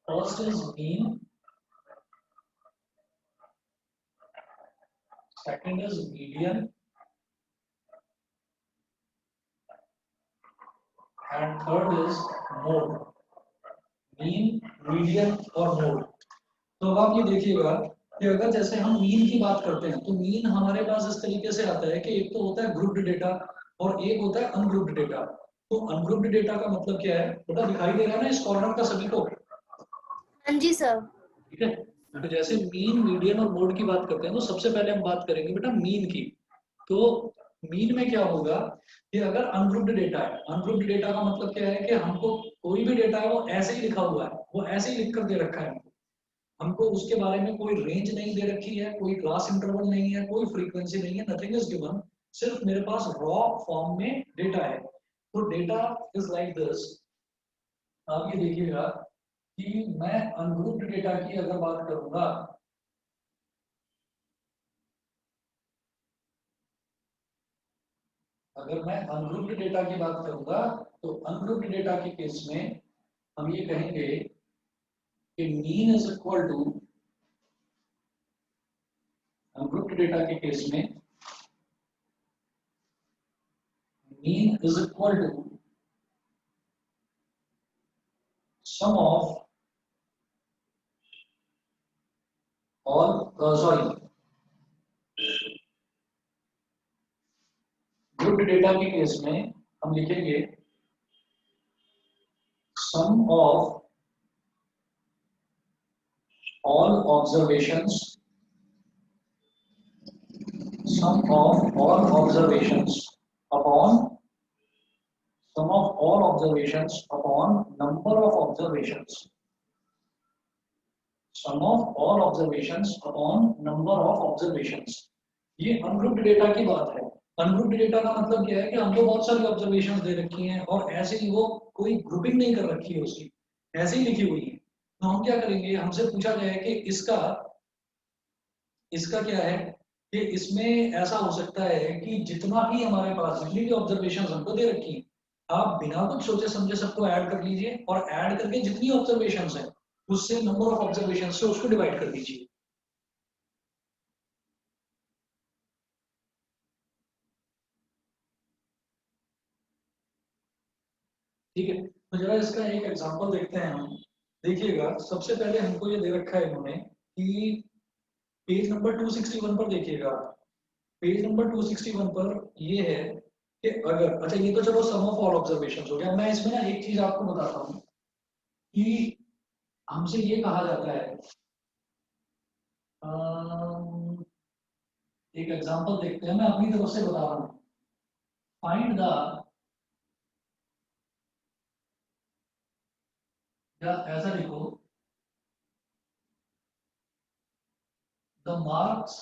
First is mean, second is median, and third is mode. Mean, median और mode. तो अब आप ये देखिएगा कि अगर जैसे हम मीन की बात करते हैं तो मीन हमारे पास इस तरीके से आता है कि एक तो होता है ग्रुप्ड डेटा और एक होता है अनग्रुप्ड डेटा। तो अनग्रुप्ड डेटा का मतलब क्या है बेटा, दिखाई दे रहा है ना इस कॉर्नर का सभी को? हाँ जी सर। ठीक है, तो जैसे मीन, मीडियन और मोड की बात करते हैं तो सबसे पहले हम बात करेंगे बेटा मीन की। तो मीन में क्या होगा कि अगर अनग्रुप्ड डेटा है, अनग्रुप्ड डेटा का मतलब क्या है कि हमको कोई भी डेटा है वो ऐसे ही लिखा हुआ है, वो ऐसे ही लिख कर दे रखा है, हमको उसके बारे में कोई रेंज नहीं दे रखी है, कोई क्लास इंटरवल नहीं है, कोई फ्रीक्वेंसी नहीं है, नथिंग इज गिवन, सिर्फ मेरे पास रॉ फॉर्म में डेटा है। तो डेटा इज लाइक दिस। आप ये देखिएगा कि मैं अनग्रुप्ड डेटा की अगर बात करूंगा, अगर मैं अनग्रुप्ड डेटा की बात करूंगा तो अनग्रुप्ड डेटा के केस में हम ये कहेंगे कि mean is equal to, ungrouped data के केस में mean is equal to sum of all, sorry, grouped data के केस में हम लिखेंगे sum of all observations, sum of all observations upon, sum of all observations upon number of observations, sum of all observations upon number of observations। ये ungrouped data की बात है। Ungrouped data का मतलब क्या है कि हमको बहुत सारी ऑब्जर्वेशन दे रखी हैं और ऐसे ही वो कोई ग्रुपिंग नहीं कर रखी है उसकी, ऐसे ही लिखी हुई है। तो हम क्या करेंगे, हमसे पूछा गया है कि इसका इसका क्या है कि इसमें ऐसा हो सकता है कि जितना भी हमारे पास, जितनी भी ऑब्जर्वेशन हमको दे रखी है, आप बिना कुछ सोचे समझे सबको ऐड कर लीजिए और ऐड करके जितनी ऑब्जर्वेशन है उससे, नंबर ऑफ ऑब्जर्वेशन से उसको डिवाइड कर दीजिए। ठीक है, तो जरा इसका एक एग्जांपल देखते हैं हम। देखिएगा सबसे पहले हमको ये दे रखा है इन्होंने कि पेज नंबर 261 पर देखिएगा। पेज नंबर 261 पर ये है कि अगर, अच्छा ये तो चलो सम ऑफ ऑल ऑब्जर्वेशंस हो गया। मैं इसमें ना एक चीज आपको बताता हूँ कि हमसे ये कहा जाता है, अम, एक एग्जांपल देखते हैं, मैं अपनी तरफ से बता रहा हूँ। फाइंड द, या ऐसा लिखो, the marks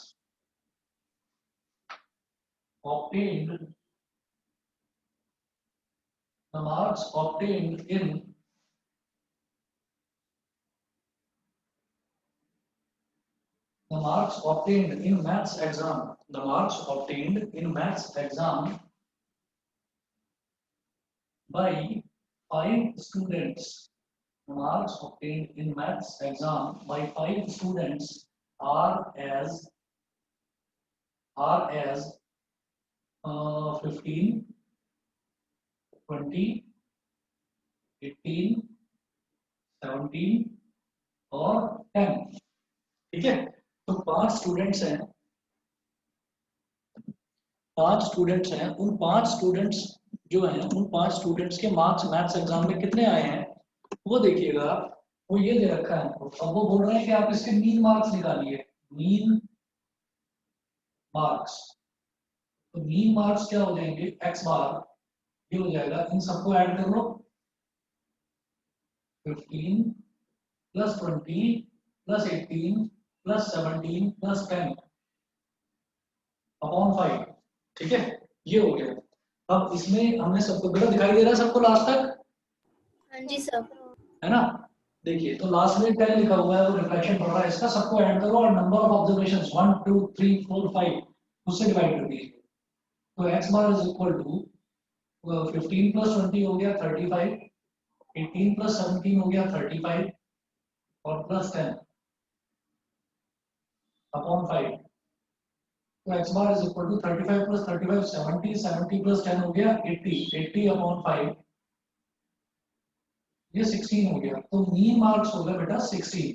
obtained, the marks obtained in the marks obtained in maths exam, the marks obtained in maths exam by 5 students, the marks obtained in maths exam by 5 students are as 15, 20, 18, 17 और 10। ठीक है, तो 5 students हैं, 5 students हैं, उन 5 students जो हैं, उन 5 स्टूडेंट्स के मार्क्स मैथ्स एग्जाम में कितने आए हैं वो देखिएगा। वो ये दे रखा है, अब वो बोल रहे हैं कि आप इसके मीन मार्क्स निकालिए, मीन मार्क्स। तो मीन मार्क्स क्या हो जाएंगे, एक्स बार, ये हो जाएगा, इन सबको ऐड कर लो, 15 प्लस 20 प्लस 18 प्लस 17 प्लस 10 अपॉन 5। ठीक है, ये हो गया। अब इसमें हमने सबको, बेटा दिखाई दे रहा है सबको लास्ट तक? हाँ जी सर। है ना? देखिए तो लास्ट में 10 लिखा हुआ है, वो रिफ्लेक्शन पड़ रहा है इसका, सबको ऐड करो और नंबर ऑफ ऑब्जर्वेशन 1 2 3 4 5 उससे डिवाइड कर दीजिए। तो x bar is equal to 15 प्लस 20 हो गया 35, 18 प्लस 17 हो गया 35, और +10 अपॉन 5, तो x bar is equal to 35 + 35 70, 70 + 10 हो गया 80, 80 अपॉन 5 ये 16 हो गया। तो मीन मार्क्स हो गया बेटा 16।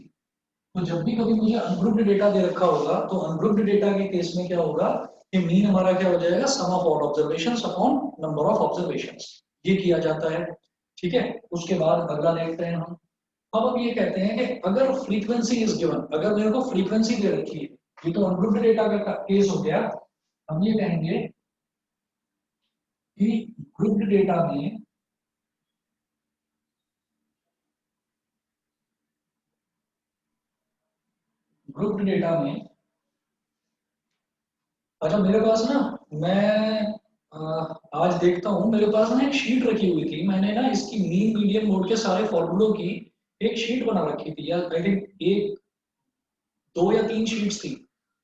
तो जब भी कभी मुझे अनग्रुप्ड डेटा दे रखा होगा तो अनग्रुप्ड डेटा के केस में क्या होगा कि मीन हमारा क्या हो जाएगा, sum of all observations upon number of observations, ये किया जाता है। ठीक है, उसके बाद अगला देखते हैं हम। अब ये कहते हैं कि अगर फ्रीक्वेंसी इज गिवन, अगर मेरे को फ्रीक्वेंसी दे रखी है, ये तो अनग्रुप्ड डेटा का केस हो गया। हम ये कहेंगे कि ग्रुप्ड डेटा में ग्रुप्ड डेटा में अच्छा मेरे पास ना, मैं आज देखता हूँ मेरे पास ना एक शीट रखी हुई थी, मैंने ना इसकी मीन मीडियन मोड के सारे फॉर्मूलों की एक शीट बना रखी थी, या आई थिंक एक 2 या 3 शीट्स थी।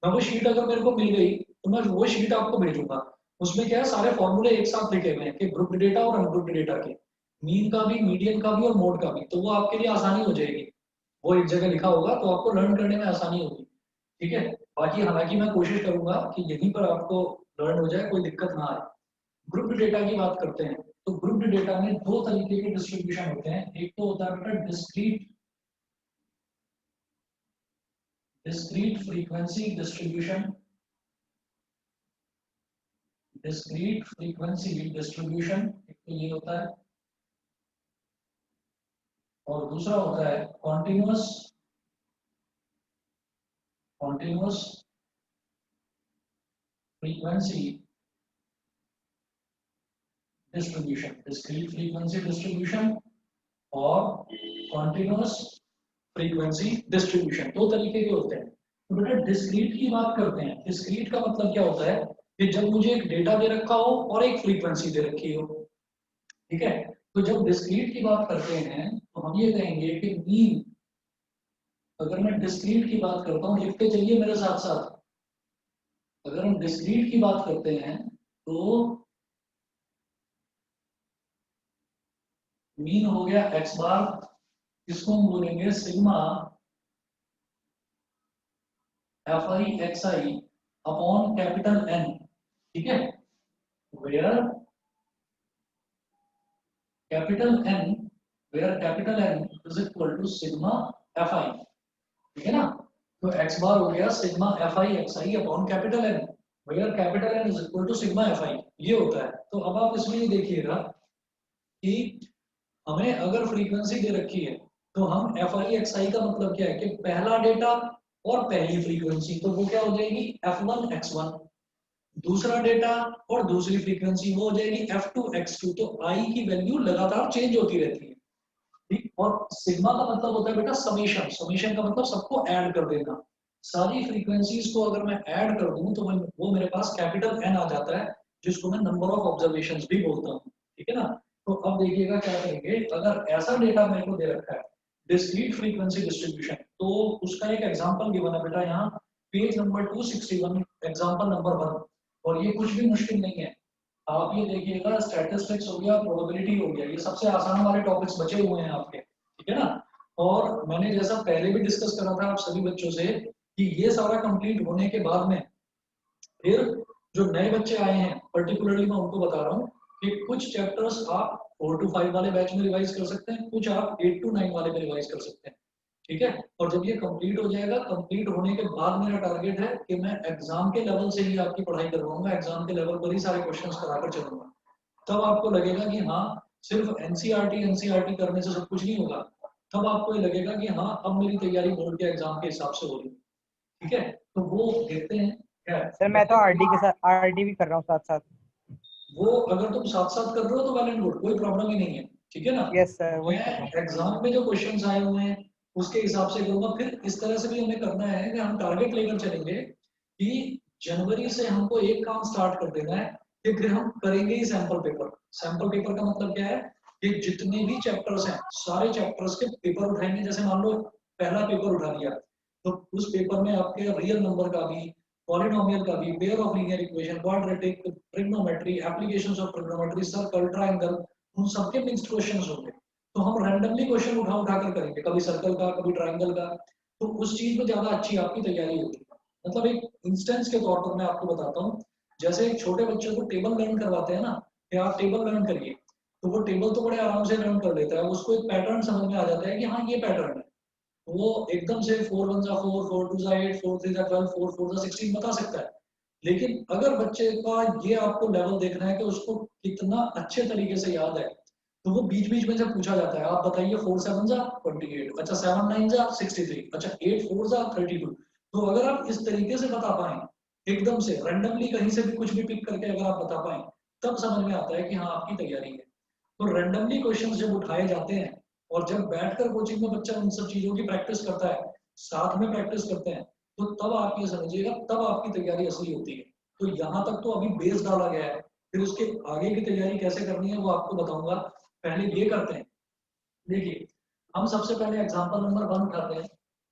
मैं वो शीट अगर मेरे को मिल गई तो मैं वो शीट आपको भेजूंगा। उसमें क्या है, सारे फॉर्मूले एक साथ लिखे हुए हैं कि ग्रुप डेटा और अनग्रुप्ड डेटा के, मीन का भी, मीडियन का भी और मोड का भी, तो वो आपके लिए आसानी हो जाएगी। वो एक जगह लिखा होगा तो आपको लर्न करने में आसानी होगी। ठीक है, बाकी हालांकि मैं कोशिश करूंगा कि यहीं पर आपको लर्न हो जाए, कोई दिक्कत ना आए। ग्रुप डेटा की बात करते हैं तो ग्रुप डेटा में दो तरीके के डिस्ट्रीब्यूशन होते हैं। एक तो होता है बेटा discrete frequency distribution, discrete frequency distribution एक तो ये होता है, और दूसरा होता है continuous continuous frequency distribution, discrete frequency distribution और कॉन्टिन्यूअस फ्रीक्वेंसी डिस्ट्रीब्यूशन, दो तरीके के होते हैं। तो बेटा डिस्क्रीट की बात करते हैं। डिस्क्रीट का मतलब क्या होता है कि जब मुझे एक डेटा दे रखा हो और एक फ्रीक्वेंसी दे रखी हो। ठीक है, तो जब डिस्क्रीट की बात करते हैं तो हम ये कहेंगे कि मीन, अगर मैं डिस्क्रीट की बात करता हूँ, लिखते चलिए मेरे साथ साथ, अगर हम डिस्क्रीट की बात करते हैं तो मीन हो गया x बार, इसको हम बोलेंगे sigma fi xi upon capital N। ठीक है, where capital N, where capital N is equal to sigma fi। ठीक है ना, तो x बार हो गया sigma fi xi upon capital N, where capital N is equal to sigma fi, ये होता है। तो अब आप इसमें ये देखिएगा कि हमें अगर फ्रीक्वेंसी दे रखी है तो हम fi xi का मतलब क्या है कि पहला डेटा और पहली फ्रीक्वेंसी, तो वो क्या हो जाएगी f1 x1, दूसरा डेटा और दूसरी फ्रीक्वेंसी वो हो जाएगी f2 x2। तो i की वैल्यू लगातार चेंज होती रहती है। ठीक, और सिग्मा का मतलब होता है बेटा समेशन, समेशन का मतलब सबको ऐड कर देना। सारी फ्रीक्वेंसीज को अगर मैं ऐड कर दूं तो वो मेरे पास कैपिटल N आ जाता है, जिसको मैं नंबर ऑफ ऑब्जर्वेशंस भी बोलता हूँ। ठीक है ना, तो अब देखिएगा क्या करेंगे, अगर ऐसा डेटा मेरे को दे रखा है डिस्क्रीट फ्रीक्वेंसी डिस्ट्रीब्यूशन, तो उसका एक एग्जांपल गिवन है बेटा यहाँ पेज नंबर 261, एग्जांपल नंबर 1। और ये कुछ भी मुश्किल नहीं है, आप ये देखिएगा, स्टैटिस्टिक्स हो गया, प्रोबेबिलिटी हो गया, ये सबसे आसान वाले टॉपिक्स बचे हुए हैं आपके। ठीक है ना, और मैंने जैसा पहले भी डिस्कस करा था आप सभी बच्चों से कि ये सारा कंप्लीट होने के बाद में फिर जो नए बच्चे आए हैं पर्टिकुलरली मैं उनको बता रहा हूँ कि कुछ चैप्टर्स आप 4 to 5 वाले बैच में रिवाइज कर सकते हैं, कुछ आप 8 to 9 वाले में रिवाइज कर सकते हैं। ठीक है, और जब ये कंप्लीट हो जाएगा, कंप्लीट होने के बाद मेरा टारगेट है कि मैं एग्जाम के लेवल से ही आपकी पढ़ाई करवाऊंगा, एग्जाम के लेवल पर ही सारे क्वेश्चंस कराकर चलूंगा। तब आपको लगेगा कि हाँ, सिर्फ एनसीईआरटी करने से सब कुछ नहीं होगा। तब आपको ये लगेगा कि हाँ, अब मेरी तैयारी बोर्ड के एग्जाम के हिसाब से हो रही है। ठीक है, तो वो देखते हैं क्या है। सर मैं तो आरडी के साथ आरडी भी कर रहा हूँ साथ साथ। वो अगर तुम साथ साथ कर रहे हो तो वेल एंड गुड, कोई प्रॉब्लम ही नहीं है। ठीक है ना, यस सर, वही कर रहा हूँ। मैं एग्जाम में जो क्वेश्चंस आए हुए हैं उसके हिसाब से करूंगा। फिर इस तरह से भी हमें करना है कि हम टारगेट लेकर चलेंगे कि जनवरी से हमको एक काम स्टार्ट कर देना है कि फिर हम करेंगे ही सैंपल पेपर। सैंपल पेपर का मतलब क्या है कि जितने भी चैप्टर्स हैं सारे चैप्टर्स के पेपर उठाएंगे। जैसे मान लो पहला पेपर उठा दिया तो उस पेपर में आपके रियल नंबर का भी, पॉलिनोमियल का भी, pair of linear equation, quadratic, trigonometry, applications of trigonometry, circle, triangle, उन सबके मिक्स्ड क्वेश्चंस होंगे। तो हम रैंडमली क्वेश्चन उठा उठा कर करेंगे, कभी सर्कल का, कभी ट्राइंगल का, तो उस चीज में ज्यादा अच्छी आपकी तैयारी होती है। मतलब एक इंस्टेंस के तौर पर मैं आपको बताता हूँ, जैसे एक छोटे बच्चे को टेबल लर्न करवाते हैं ना, कि आप टेबल लर्न करिए, तो वो टेबल तो बड़े आराम से लर्न कर लेता है, उसको एक पैटर्न समझ में आ जाता है कि हाँ ये पैटर्न है, वो एकदम से 4 1 जा 4, 4 2 जा 8, 4 3 जा 12, 4 4 जा 16 बता सकता है। लेकिन अगर बच्चे का ये आपको लेवल देखना है कि उसको कितना अच्छे तरीके से याद है, तो वो बीच बीच में से पूछा जाता है, आप बताइए 4 7 जा 28, अच्छा 7 9 जा 63, अच्छा 8 4 जा 32। तो अगर आप इस तरीके से बता पाए, एकदम से रैंडमली कहीं से भी कुछ भी पिक करके अगर आप बता पाए, तब समझ में आता है कि हाँ आपकी तैयारी है। तो रैंडमली क्वेश्चंस जब उठाए जाते हैं और जब बैठकर कोचिंग में बच्चा उन सब चीजों की प्रैक्टिस करता है, साथ में प्रैक्टिस करते हैं, तो तब आप ये समझिएगा, तब आपकी तैयारी असली होती है। तो यहाँ तक तो अभी बेस डाला गया है, फिर उसके आगे की तैयारी कैसे करनी है वो आपको बताऊंगा। पहले ये करते हैं, देखिए हम सबसे पहले एग्जाम्पल नंबर 1 उठाते हैं।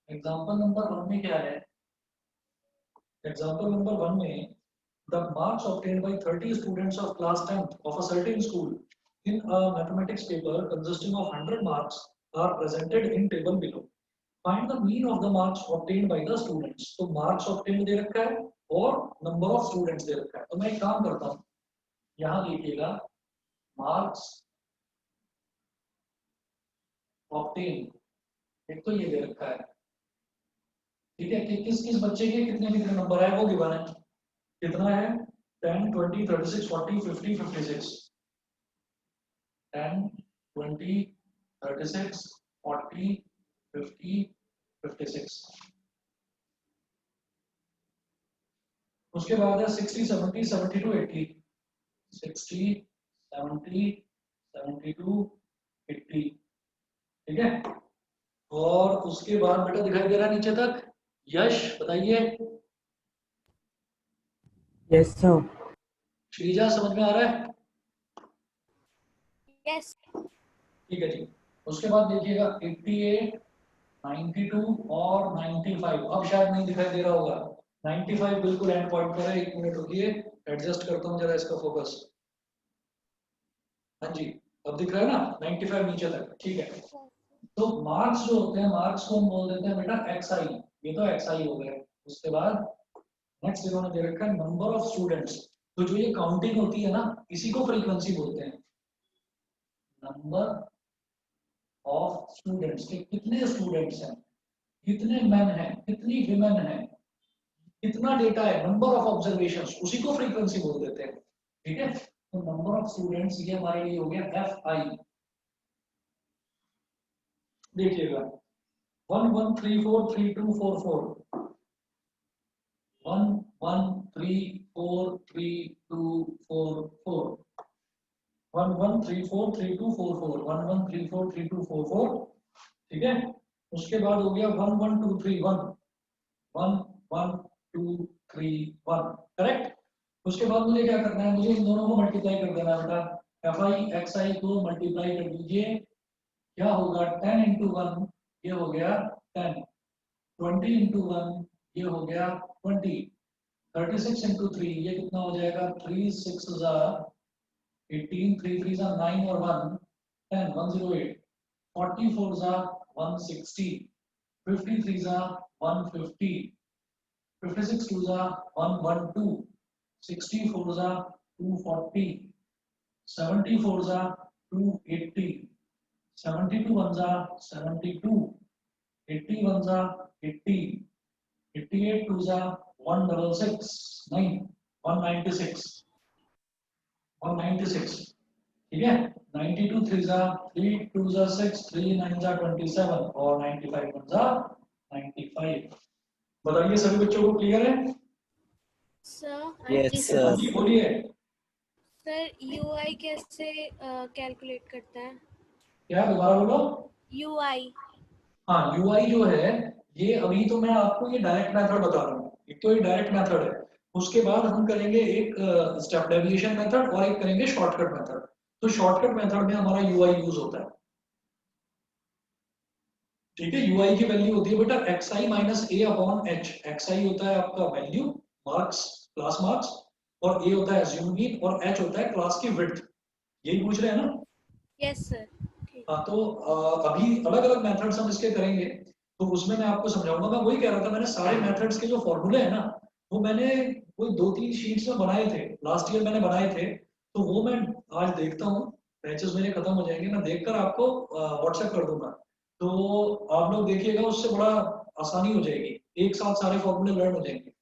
एग्जाम्पल नंबर 1 में क्या है, एग्जाम्पल नंबर 1 में the marks obtained by 30 students of class 10th of a certain school in a mathematics paper consisting of 100 marks are presented in table below. Find the mean of the marks obtained by the students. तो marks obtained दे रखा है और number of students दे रखा है। तो मैं एक काम करता हूँ, यहाँ देखिएगा marks obtained, एक तो ये दे रखा है, ठीक है, कि किस किस बच्चे के कितने कितने नंबर है वो गिवन है, कितना है 10 20 36 40 50 56, 10 20 36 40 50 56। उसके बाद है 60 70 72 80, 60 70 72 80, ठीक है। और उसके बाद बेटा दिखाई दे रहा है नीचे तक, यश बताइए, यस सर। श्रीजा समझ में आ रहा है? Yes. ठीक है जी। उसके बाद देखिएगा 88 92 और 95, अब शायद नहीं दिखाई दे रहा होगा, 95 बिल्कुल एंड पॉइंट पर है, एक मिनट रुकिए, एडजस्ट करता हूँ जरा इसका फोकस। हाँ जी, अब दिख रहा है ना 95 नीचे तक, ठीक है। तो मार्क्स जो होते हैं, मार्क्स को हम बोल देते हैं बेटा एक्सआई, ये तो एक्सआई हो गए। उसके बाद नेक्स्ट इन्होंने दे रखा है नंबर ऑफ स्टूडेंट्स, तो जो ये काउंटिंग होती है ना, इसी को फ्रीक्वेंसी बोलते हैं, नंबर ऑफ स्टूडेंट्स, के कितने स्टूडेंट्स हैं, कितने मेन हैं, कितनी विमेन हैं, कितना डेटा है, नंबर ऑफ ऑब्जर्वेशंस, उसी को फ्रीक्वेंसी बोल देते हैं, ठीक है। तो नंबर ऑफ स्टूडेंट्स ये हमारे लिए हो गया एफ आई। देखिएगा 1 1 3 4 3 2 4 4, 1 1 3 4 3 2 4 4, 1 1 3 4 3 2 4 4, 1 1 3 4 3 2 4 4, ठीक है। उसके बाद हो गया 1 1 2 3 1, 1 1 2 3 1, करेक्ट। उसके बाद मुझे क्या करना है, मुझे इन दोनों को मल्टीप्लाई कर देना है बेटा, एफ आई एक्स आई को मल्टीप्लाई कर दीजिए, क्या होगा 10 इंटू 1, ये हो गया 10, 20 इंटू 1, ये हो गया 20, 36 इंटू 3, ये कितना हो जाएगा 3 6 जा 18, 3 3 जा 9 और 1 10, 108, 44 जा 160, 53 जा 150, 56 2 जा 112, 64 जा 240, 74 जा 280, 72 1 जा 72, 81 जा 80, 88 2 जा 166, 9 196, 196, ठीक है। 92 3 जा 3 2 जा 6, 3 9 जा 27 और 95 1 जा 95। बताइए सभी बच्चों को क्लियर है? Sir. Yes, हाँ sir. जी बोलिए। सर यूआई कैसे कैलकुलेट करता है? क्या दोबारा बोलो? यूआई। हाँ यूआई जो है, ये अभी तो मैं आपको ये डायरेक्ट मेथड बता रहा हूँ, एक तो ये डायरेक्ट मेथड है, उसके बाद हम करेंगे एक स्टेप डेविएशन मेथड और एक करेंगे शॉर्टकट मेथड। तो शॉर्टकट मेथड में हमारा यूआई यूज होता है, ठीक है। यूआई की वैल्यू होती है बेटा एक्स आई माइनस ए अपॉन एच, एक्स आई होता है आपका वैल्यू, मार्क्स, क्लास मार्क्स, और ए होता है एज्यूम मीन और एच होता है क्लास की विड्थ। यही पूछ रहे हैं ना? Yes sir. ठीक। हाँ तो अभी अलग अलग मेथड्स हम इसके करेंगे, तो उसमें मैं आपको समझाऊंगा। मैं वही कह रहा था, मैंने सारे मेथड्स के जो फॉर्मूले हैं ना, वो मैंने कोई 2-3 शीट्स में बनाए थे, लास्ट ईयर मैंने बनाए थे, तो वो मैं आज देखता हूँ, बैचेस मेरे खत्म हो जाएंगे, मैं देखकर आपको व्हाट्सएप कर दूंगा, तो आप लोग देखिएगा, उससे बड़ा आसानी हो जाएगी, एक साथ सारे फॉर्मूले लर्न हो जाएंगे।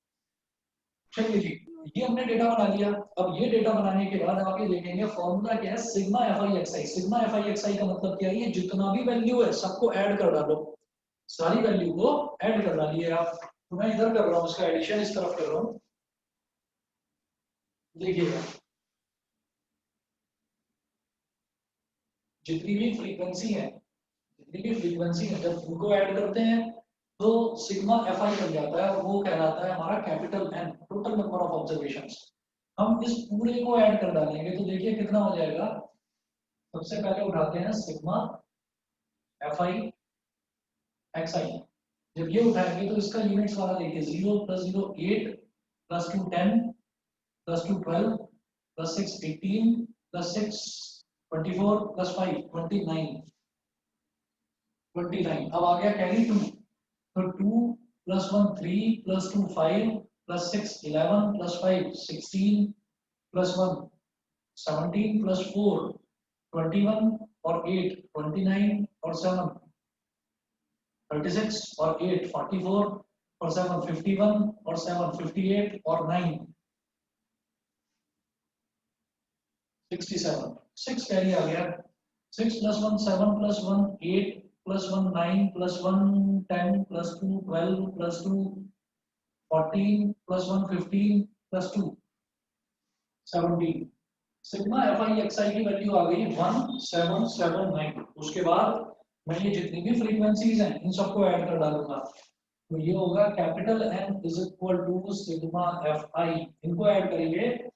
चलिए जी, ये हमने डेटा बना लिया। अब ये डेटा बनाने के बाद आप ये देखेंगे फॉर्मूला क्या है, sigma F I x I. Sigma F I x I का मतलब क्या है, ये जितना भी वैल्यू है सबको ऐड कर डालो, सारी वैल्यू को ऐड कर डालिए आप। तो मैं इधर कर रहा हूँ, इसका एडिशन इस तरफ कर रहा हूँ, देखिएगा जितनी भी फ्रीक्वेंसी है, जितनी भी फ्रीक्वेंसी है, जब उनको ऐड करते हैं तो सिग्मा एफ आई बन जाता है, और वो कहलाता है हमारा capital N, total number of observations. हम इस पूरे को ऐड कर डालेंगे तो देखिए कितना हो जाएगा। सबसे पहले उठाते हैं सिग्मा एफ आई एक्स आई। जब ये उठाएंगे तो इसका यूनिट्स वाला देखिए, 0 + 0 8 + 2 10 + 2 12 + 6 18 + 6 24 + 5 29 29। अब आ गया कैरी 2, तो 2 + 1 3 + 2 5 + 6 11 + 5 16 + 1 17 + 4 21 और 8 29 और 7 36 और 8 44 और 7 51 और 7 58 और 9 67। 6 कैरी आ गया। 6 + 1 7 + 1 8 + 1 9 + 1 10 + 2 12 + 2 14 + 1 15 + 2 17। Sigma F I x i की वैल्यू आ गई 1779। उसके बाद मैं ये जितनी भी फ्रीक्वेंसीज हैं इन सबको ऐड कर डालूंगा, तो ये होगा capital N is equal to sigma F i. इनको ऐड करेंगे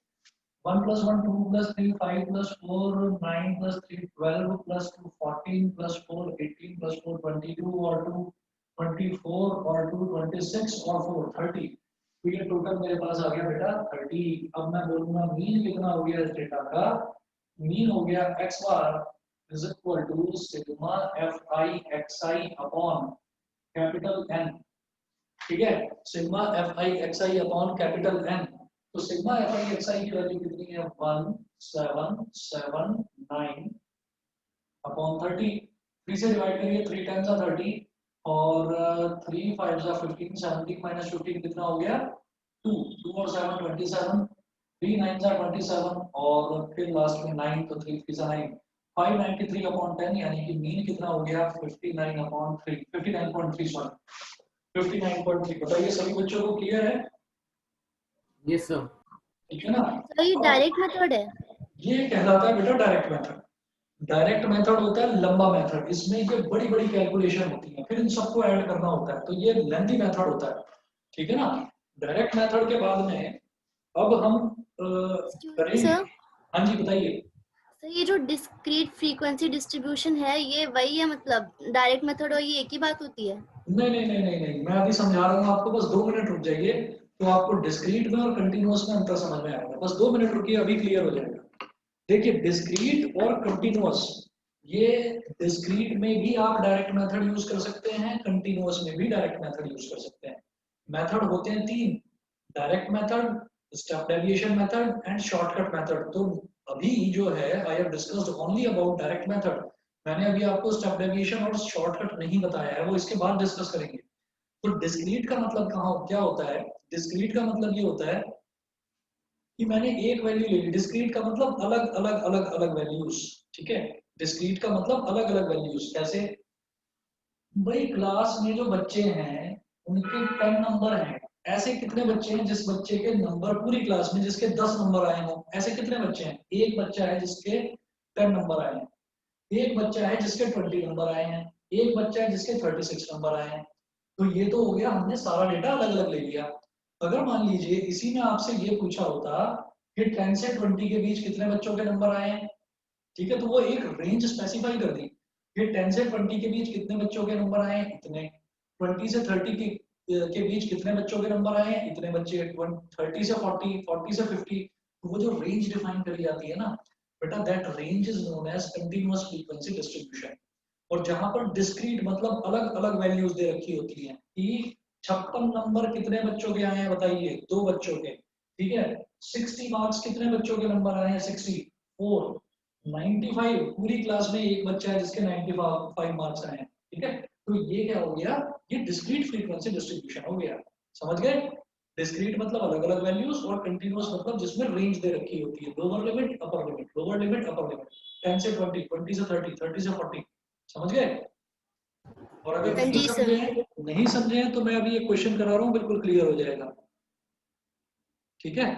1 + 1 2 + 3 5 + 4 9 + 3 12 + 2 14 + 4 18 + 4 22 और 2 24 और 2 26 और 4 30। तो ये टोटल मेरे पास आ गया बेटा 30। अब मैं बोलूंगा मीन कितना हो गया इस डेटा का। मीन हो गया x bar is equal to sigma F I x I upon capital N. ठीक है, sigma F I x I upon capital N. तो sigma F I x i की वैल्यू कितनी है 1779 अपॉन 30। 3 से डिवाइड करिए, 3 10 30 और 3 5 15 17 - 15 कितना हो गया 2 2 और 7 27 3 9 27 और फिर लास्ट में 9, तो 3 3 9 593 अपॉन 10, यानी कि मीन कितना हो गया 59 अपॉन 3 59.3 सॉरी 59.3। बताइए सभी बच्चों को क्लियर है? Yes sir. ठीक है ना। सर ये डायरेक्ट मेथड है? ये कहलाता है बेटा डायरेक्ट मेथड। डायरेक्ट मेथड होता है लंबा मेथड, इसमें ये बड़ी बड़ी कैलकुलेशन होती है, फिर इन सबको ऐड करना होता है, तो ये लेंथी मेथड होता है। ठीक है ना। डायरेक्ट मेथड के बाद में अब हम करेंगे। सर हाँ जी बताइए। सर ये जो डिस्क्रीट फ्रीक्वेंसी डिस्ट्रीब्यूशन है ये वही है, मतलब डायरेक्ट मेथड और ये एक ही बात होती है? नहीं नहीं नहीं नहीं नहीं, मैं अभी समझा रहा हूँ आपको, बस 2 मिनट रुक जाइए, तो आपको डिस्क्रीट में और कंटिन्यूअस में अंतर समझ में आएगा। बस 2 मिनट रुकिए, अभी क्लियर हो जाएगा। देखिए डिस्क्रीट और कंटिन्यूअस, ये डिस्क्रीट में भी आप डायरेक्ट मेथड यूज कर सकते हैं, कंटिन्यूअस में भी डायरेक्ट मेथड यूज कर सकते हैं। मेथड होते हैं 3, direct method, step deviation method and shortcut method. तो अभी जो है I have discussed only about direct method. मैंने अभी आपको स्टेप डेविएशन और शॉर्टकट नहीं बताया है, वो इसके बाद डिस्कस करेंगे। तो डिस्क्रीट का मतलब क्या होता है, डिस्क्रीट का मतलब ये होता है कि मैंने एक वैल्यू ले ली। डिस्क्रीट का मतलब अलग अलग अलग अलग वैल्यूज। ठीक है, डिस्क्रीट का मतलब अलग अलग वैल्यूज। कैसे भाई, क्लास में जो बच्चे हैं उनके 10 नंबर हैं, ऐसे कितने बच्चे हैं जिस बच्चे के नंबर पूरी क्लास में जिसके 10 नंबर आए हों? ऐसे कितने बच्चे हैं? एक बच्चा है जिसके 10 नंबर आए हैं, एक बच्चा है जिसके 20 नंबर आए हैं, एक बच्चा है जिसके 36 नंबर आए हैं। तो ये तो हो गया, हमने सारा डेटा अलग अलग ले लिया। अगर मान लीजिए इसी में आपसे ये पूछा होता कि 10 से 20 के बीच कितने बच्चों के नंबर आए हैं, ठीक है, तो वो एक रेंज स्पेसिफाई कर दी कि 10 से 20 के बीच कितने बच्चों के नंबर आए हैं, इतने। 20 से 30 के बीच कितने बच्चों के नंबर आए हैं, इतने बच्चे। 30 से 40, 40 से 50, तो वो जो रेंज डिफाइन करी जाती है ना, बेटा that range is known as continuous frequency distribution. और जहां पर डिस्क्रीट मतलब अलग अलग वैल्यूज दे रखी होती हैं कि 56 नंबर कितने बच्चों के आए हैं बताइए, 2 बच्चों के, ठीक है। 60 मार्क्स कितने बच्चों के नंबर आए हैं, 64। 95 पूरी क्लास में एक बच्चा है जिसके 95 मार्क्स आए हैं, ठीक है। तो ये क्या हो गया, ये डिस्क्रीट फ्रीक्वेंसी डिस्ट्रीब्यूशन हो गया, समझ गए। डिस्क्रीट मतलब अलग अलग वैल्यूज और कंटीन्यूअस मतलब जिसमें रेंज दे रखी होती है, lower limit upper limit, lower limit upper limit, 10 से 20, 20 से 30, 30 से 40, समझ गए। और अगर हाँ नहीं जी सर। समझे हैं तो मैं अभी एक क्वेश्चन करा रहा हूँ, बिल्कुल क्लियर हो जाएगा, ठीक है।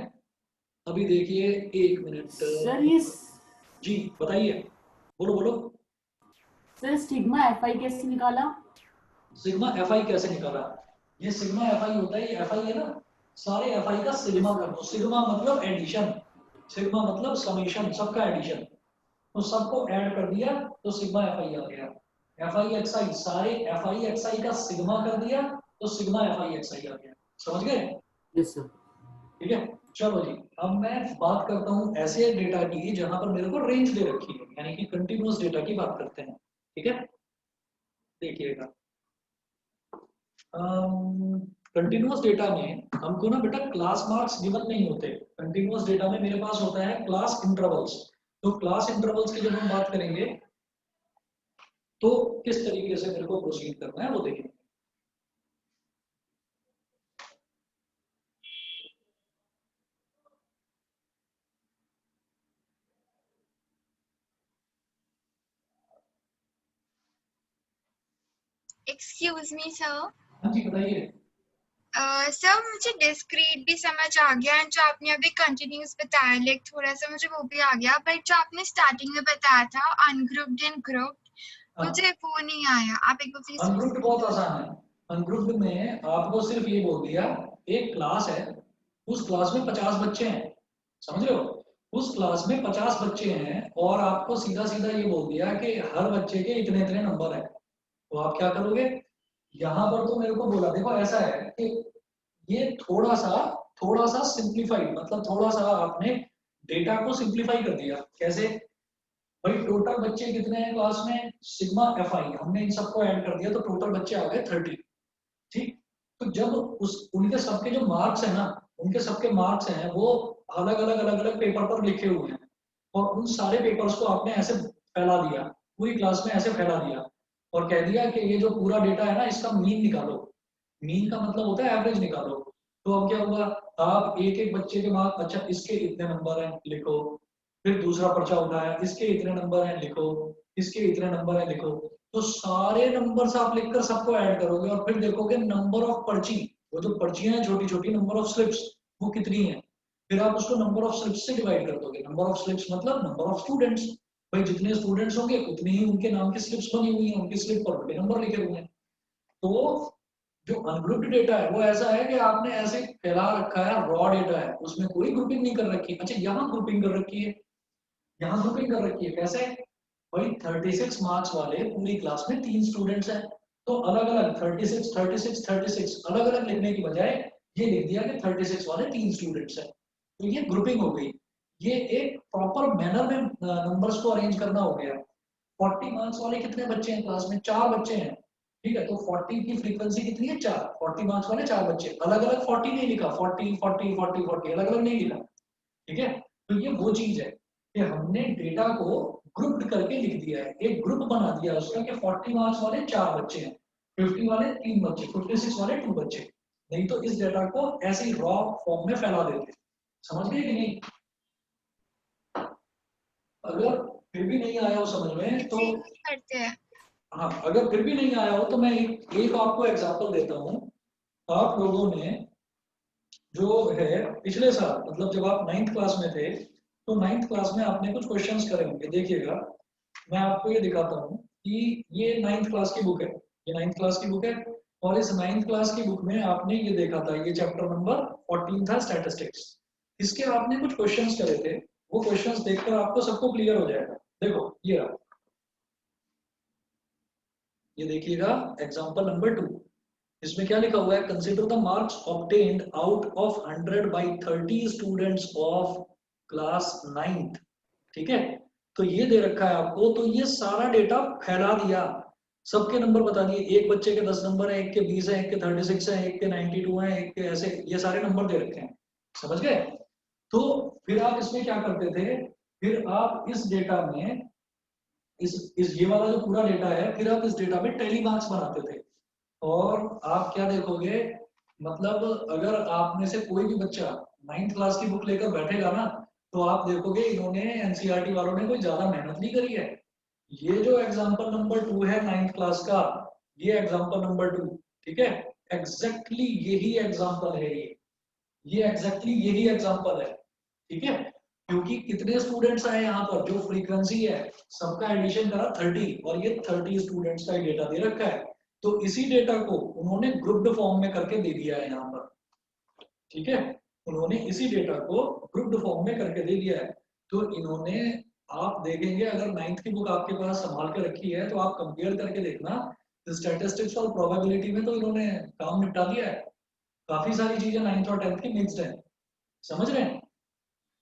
अभी देखिए 1 मिनट। सर ये जी बताइए, बोलो बोलो। सर स्टिग्मा एफआई कैसे निकाला? सिग्मा एफआई कैसे निकाला, ये सिग्मा एफआई होता है, ये एफआई है ना, सारे एफआई का सिग्मा कर दो। सिग्मा मतलब एडिशन, सिग्मा मतलब समेशन, सबका एडिशन, तो सबको ऐड कर दिया तो सिग्मा एफआई आ गया। एफआई एक्सआई, सारे एफआई एक्सआई का सिग्मा कर दिया तो सिग्मा एफआई एक्सआई आ गया, समझ गए। Yes sir. ठीक है, चलो जी। अब मैं बात करता हूँ ऐसे डेटा की जहां पर मेरे को रेंज दे रखी है, यानी कि कंटिन्यूअस डेटा की बात करते हैं, ठीक है। देखिएगा कंटिन्यूअस डेटा में हमको ना बेटा क्लास मार्क्स गिवन नहीं होते। कंटिन्यूअस डेटा में मेरे पास होता है क्लास इंटरवल्स। तो क्लास इंटरवल्स की जब हम बात करेंगे तो किस तरीके से मेरे को प्रोसीड करना है वो देखेंगे। Excuse me sir. हाँ जी बताइए। सर मुझे डिस्क्रीट भी समझ आ गया एंड जो आपने अभी कंटिन्यूस बताया लाइक थोड़ा सा मुझे वो भी आ गया, बट जो आपने स्टार्टिंग में बताया था अनग्रुप्ड एंड ग्रुप्ड मुझे वो नहीं आया, आप एक बार प्लीज। अनग्रुप्ड बहुत आसान है। अनग्रुप्ड में आपको सिर्फ ये बोल दिया एक क्लास है, उस क्लास में 50 बच्चे हैं, समझ रहे हो। उस क्लास में 50 बच्चे हैं और आपको सीधा सीधा ये बोल दिया कि हर बच्चे के इतने इतने नंबर है। तो आप क्या करोगे, यहाँ पर तो मेरे को बोला, देखो ऐसा है कि ये थोड़ा सा सिंप्लीफाइड, मतलब थोड़ा सा आपने डेटा को सिंप्लीफाई कर दिया। कैसे भाई, टोटल बच्चे कितने हैं क्लास में, सिग्मा एफ आई, हमने इन सबको ऐड कर दिया तो टोटल बच्चे आ गए 30, ठीक। तो जब उस उनके सबके जो मार्क्स है ना, उनके सबके मार्क्स हैं वो अलग अलग पेपर पर लिखे हुए हैं, और उन सारे पेपर्स को आपने ऐसे फैला दिया, पूरी क्लास में ऐसे फैला दिया और कह दिया कि ये जो पूरा डेटा है ना इसका मीन निकालो। मीन का मतलब होता है एवरेज निकालो। तो अब क्या होगा, आप एक एक बच्चे के मार्क्स, अच्छा इसके इतने नंबर हैं लिखो, फिर दूसरा पर्चा उठाया इसके इतने नंबर हैं लिखो, इसके इतने नंबर हैं लिखो। तो सारे नंबर्स आप लिखकर सबको ऐड करोगे और फिर देखोगे नंबर ऑफ पर्ची, वो जो पर्चियां हैं छोटी छोटी, नंबर ऑफ स्लिप्स वो कितनी है। फिर आप उसको नंबर ऑफ स्लिप्स से डिवाइड कर दोगे। नंबर ऑफ स्लिप्स मतलब नंबर ऑफ स्टूडेंट्स, भाई जितने स्टूडेंट्स होंगे उतनी ही उनके नाम की स्लिप्स बनी हुई हैं, उनकी स्लिप पर उनके नंबर लिखे हुए हैं। तो जो अनग्रुप्ड डेटा है वो ऐसा है कि आपने ऐसे फैला रखा है, रॉ डेटा है, उसमें कोई ग्रुपिंग नहीं कर रखी। अच्छा यहाँ ग्रुपिंग कर रखी है, यहाँ ग्रुपिंग कर रखी है कैसे भाई, 36 मार्क्स वाले पूरी क्लास में 3 स्टूडेंट्स हैं, तो अलग अलग 36 36 36 अलग अलग लिखने की बजाय ये लिख दिया कि 36 वाले 3 स्टूडेंट्स हैं। तो ये ग्रुपिंग हो गई। ये एक प्रॉपर मैनर में नंबर्स को अरेंज करना हो गया। 40 मार्क्स वाले कितने बच्चे हैं क्लास में, 4 बच्चे हैं, ठीक है। तो 40 की फ्रीक्वेंसी कितनी है, 4। 40 मार्क्स वाले 4 बच्चे, अलग अलग 40 नहीं लिखा, 40 40 40 40 अलग अलग नहीं लिखा, ठीक है। तो ये वो चीज है कि हमने डेटा को ग्रुप्ड करके लिख दिया है, एक ग्रुप बना दिया उसका कि 40 मार्क्स वाले 4 बच्चे हैं, 50 वाले 3 बच्चे, 56 वाले 2 बच्चे। नहीं तो इस डेटा को ऐसे ही रॉ फॉर्म में फैला देते। समझ गए कि नहीं। अगर फिर भी नहीं आया हो समझ में तो करते हैं। हाँ, अगर फिर भी नहीं आया हो तो मैं एक आपको एग्जांपल देता हूँ। आप लोगों ने जो है पिछले साल, मतलब जब आप 9th क्लास में थे तो 9th क्लास में आपने कुछ क्वेश्चंस करे होंगे। देखिएगा मैं आपको ये दिखाता हूँ कि ये 9th क्लास की बुक है, ये 9th क्लास की बुक है, और इस 9th क्लास की बुक में आपने ये देखा था, ये चैप्टर नंबर 14 था स्टैटिस्टिक्स। इसके आपने कुछ क्वेश्चंस करे थे, वो क्वेश्चंस देखकर आपको सबको क्लियर हो जाएगा। देखो ये रहा, ये देखिएगा एग्जांपल नंबर 2। इसमें क्या लिखा हुआ है, consider the marks obtained out of 100 by 30 students of class 9th ठीक है। तो ये दे रखा है आपको, तो ये सारा डेटा फैला दिया, सबके नंबर बता दिए, एक बच्चे के 10 नंबर है, एक के 20 है, एक के 36 है, एक के 92 है, एक के ऐसे, ये सारे नंबर दे रखे हैं, समझ गए। तो फिर आप इसमें क्या करते थे, फिर आप इस डेटा में इस ये वाला जो पूरा डेटा है, फिर आप इस डेटा में टैली मार्क्स बनाते थे। और आप क्या देखोगे, मतलब अगर आप में से कोई भी बच्चा 9th क्लास की बुक लेकर बैठेगा ना, तो आप देखोगे इन्होंने एनसीईआरटी वालों ने कोई ज्यादा मेहनत नहीं करी है। ये जो एग्जाम्पल नंबर 2 है 9th क्लास का, ये एग्जाम्पल नंबर 2, ठीक है, एग्जैक्टली यही एग्जाम्पल है, ये एग्जैक्टली यही एग्जाम्पल है, ठीक है। क्योंकि कितने स्टूडेंट्स आए यहाँ पर, जो फ्रीक्वेंसी है सबका एडिशन करा 30, और ये 30 स्टूडेंट्स का डेटा दे रखा है। तो इसी डेटा को उन्होंने ग्रुप्ड फॉर्म में करके दे दिया है यहाँ पर, ठीक है, उन्होंने इसी डेटा को ग्रुप्ड फॉर्म में करके दे दिया है। तो इन्होंने, आप देखेंगे अगर 9th की बुक आपके पास संभाल के रखी है, तो आप कंपेयर करके देखना, स्टैटिस्टिक्स और प्रोबेबिलिटी में तो इन्होंने काम निपटा दिया है। काफी सारी चीजें 9th और 10th की मिक्स्ड है, समझ रहे हैं।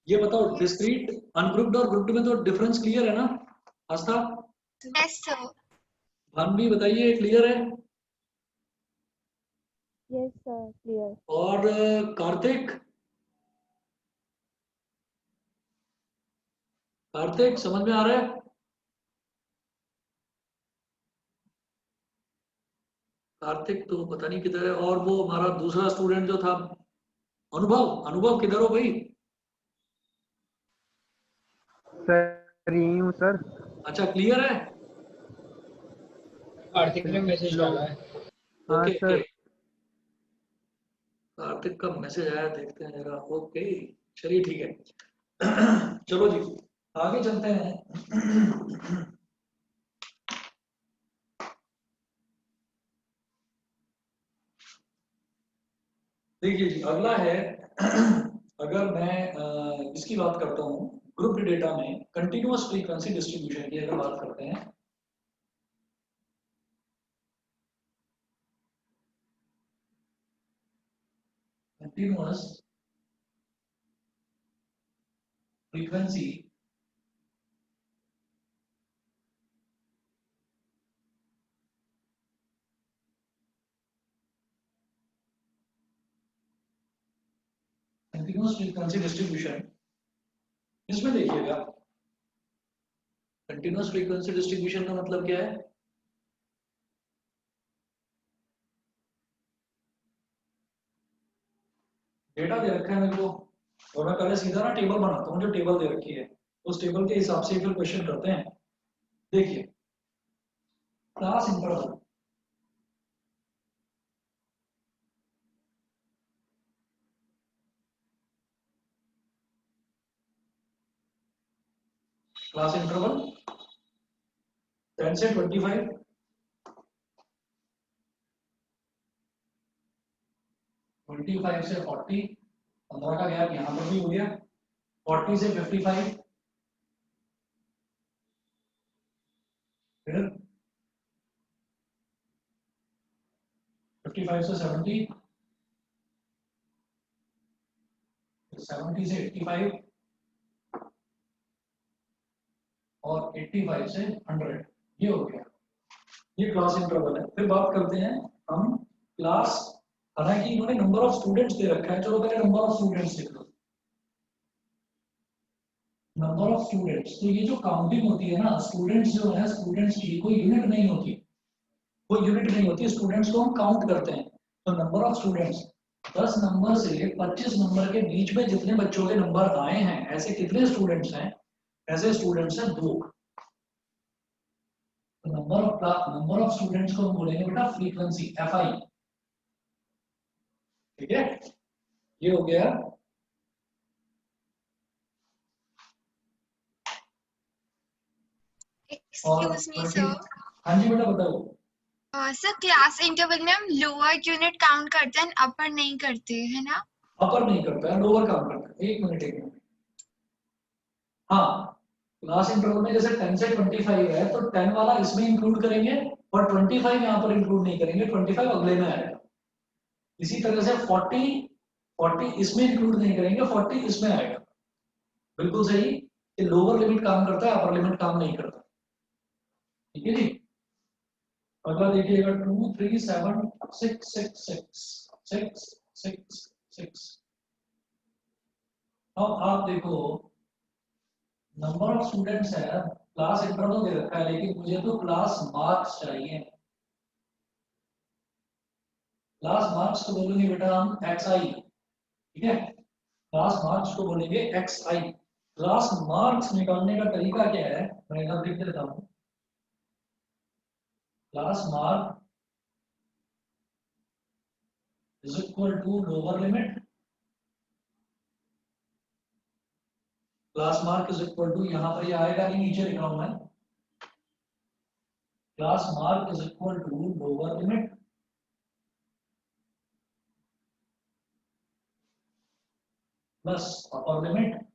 ये बताओ, डिस्क्रीट, अनग्रुप्ड और ग्रुप्ड में तो डिफरेंस क्लियर है ना आस्था? Yes sir. भानवी बताइए, क्लियर है? Yes sir, clear. और कार्तिक, कार्तिक समझ में आ रहा है? कार्तिक तो पता नहीं किधर है। और वो हमारा दूसरा स्टूडेंट जो था, अनुभव, अनुभव किधर हो भाई? सर यही हूँ सर। अच्छा, क्लियर है? कार्तिक ने मैसेज डाला है। हाँ ओके सर। कार्तिक का मैसेज आया, देखते हैं जरा। ओके, चलिए ठीक है। चलो जी, आगे चलते हैं। देखिए जी, अगला है, अगर मैं इसकी बात करता हूँ, ग्रुप्ड डेटा में कंटिन्यूअस फ्रीक्वेंसी डिस्ट्रीब्यूशन की अगर बात करते हैं, continuous frequency continuous frequency distribution, इसमें देखिएगा, कंटिन्यूअस फ्रीक्वेंसी डिस्ट्रीब्यूशन का मतलब क्या है? डेटा दे रखा है मेरे को, और मैं पहले सीधा ना टेबल बनाता हूँ, जो टेबल दे रखी है उस टेबल के हिसाब से फिर क्वेश्चन करते हैं। देखिए, क्लास इंटरवल, क्लास इंटरवल 10 से 25, 25 से 40, 15 का गैप यहाँ पर भी हो गया, 40 से 55, फिर 55 से 70, 70 से 85, और 85 से 100, ये हो गया, ये क्लास इंटरवल है। फिर बात करते हैं हम क्लास, हालांकि इन्होंने नंबर ऑफ स्टूडेंट्स दे रखा है, चलो पहले नंबर ऑफ स्टूडेंट्स लिख लो। नंबर ऑफ स्टूडेंट्स, तो ये जो काउंटिंग होती है ना, स्टूडेंट्स जो है, स्टूडेंट्स की कोई यूनिट नहीं होती, कोई यूनिट नहीं होती, स्टूडेंट्स को हम काउंट करते हैं। तो नंबर ऑफ स्टूडेंट्स, 10 नंबर से 25 नंबर के बीच में जितने बच्चों के नंबर आए हैं, ऐसे कितने स्टूडेंट्स हैं? ऐसे स्टूडेंट्स हैं 2। तो नंबर ऑफ स्टूडेंट्स को हम बोलेंगे बेटा फ्रीक्वेंसी, एफआई, ठीक है, ये हो गया। Excuse me sir. हाँ जी बेटा, बताओ। सर क्लास इंटरवल में हम लोअर यूनिट काउंट करते हैं, अपर नहीं करते है ना? अपर नहीं करता है, लोअर काउंट करता है। एक मिनट। हाँ, क्लास इंटरवल में जैसे 10 से 25 है, तो 10 वाला इसमें इंक्लूड करेंगे, और 25 यहाँ पर इंक्लूड नहीं करेंगे, 25 अगले में आएगा। इसी तरह से 40 इसमें इंक्लूड नहीं करेंगे, 40 इसमें आएगा। बिल्कुल सही। कि लोअर लिमिट काम करता है, अपर लिमिट काम नहीं करता। ठीक है जी। अगला देखिएगा 2 3 7 6 6 6 6 6 6। अब आप देखो नंबर ऑफ स्टूडेंट्स है, क्लास इंटर तो दे रखा है, लेकिन मुझे तो क्लास मार्क्स चाहिए। क्लास मार्क्स को बोलेंगे बेटा हम XI, ठीक है, क्लास मार्क्स को बोलेंगे XI। क्लास मार्क्स निकालने का तरीका क्या है, मैं इधर लिख देता हूं। Class mark is equal to lower limit, class mark is equal to, यहां पर ये आएगा नहीं, नीचे लिख रहा हूं मैं, class mark is equal to lower limit plus upper limit,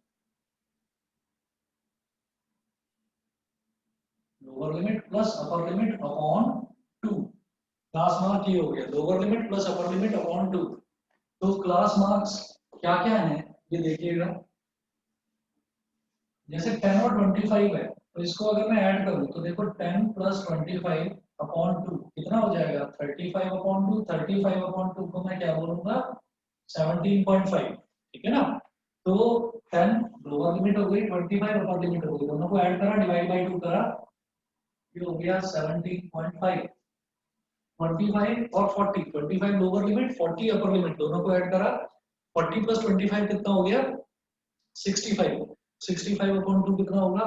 lower limit plus upper limit upon 2। Class mark ये हो गया, lower limit plus upper limit upon 2। तो क्लास मार्क्स क्या क्या है ये देखिएगा। जैसे 10 और 25 है, तो इसको अगर मैं ऐड करूं तो देखो 10 प्लस 25 अपॉन 2 कितना हो जाएगा, 35 अपॉन 2। 35 अपॉन 2 को मैं क्या बोलूंगा, 17.5। ठीक है ना। तो 10 लोअर लिमिट हो गई, 25 अपर लिमिट हो गई, दोनों को ऐड करा, डिवाइड बाय 2 करा, ये हो गया 17.5। 25 और 40, 25 लोअर लिमिट, 40 अपर लिमिट, दोनों को ऐड करा, 40 प्लस 25 कितना हो गया, 65। 65 अपॉन 2 कितना होगा,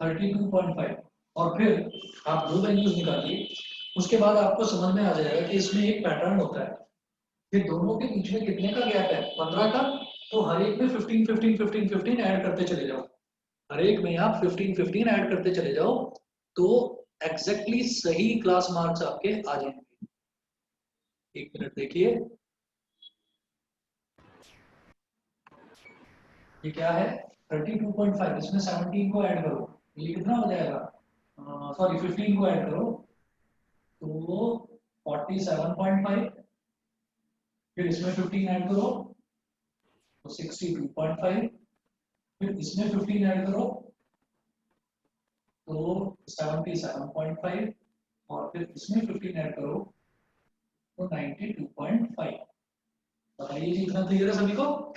32.5। और फिर आप दो वैल्यूज निकालिए, उसके बाद आपको समझ में आ जाएगा कि इसमें एक पैटर्न होता है कि दोनों के बीच में कितने का गैप है, 15 का। तो हर एक में 15 15 15 15 ऐड करते चले जाओ, हर एक में आप 15 15 ऐड करते चले जाओ, तो एग्जैक्टली सही क्लास मार्क्स आपके आ जाएंगे। एक मिनट देखिए, ये क्या है 32.5, इसमें 17 को ऐड करो, ये कितना हो जाएगा, सॉरी 15 को ऐड करो तो 47.5, फिर इसमें 15 ऐड करो तो 62.5, फिर इसमें 15 ऐड करो तो 77.5, और फिर इसमें 15 ऐड करो तो 92.5। बताइए जी, इतना क्लियर है सभी को?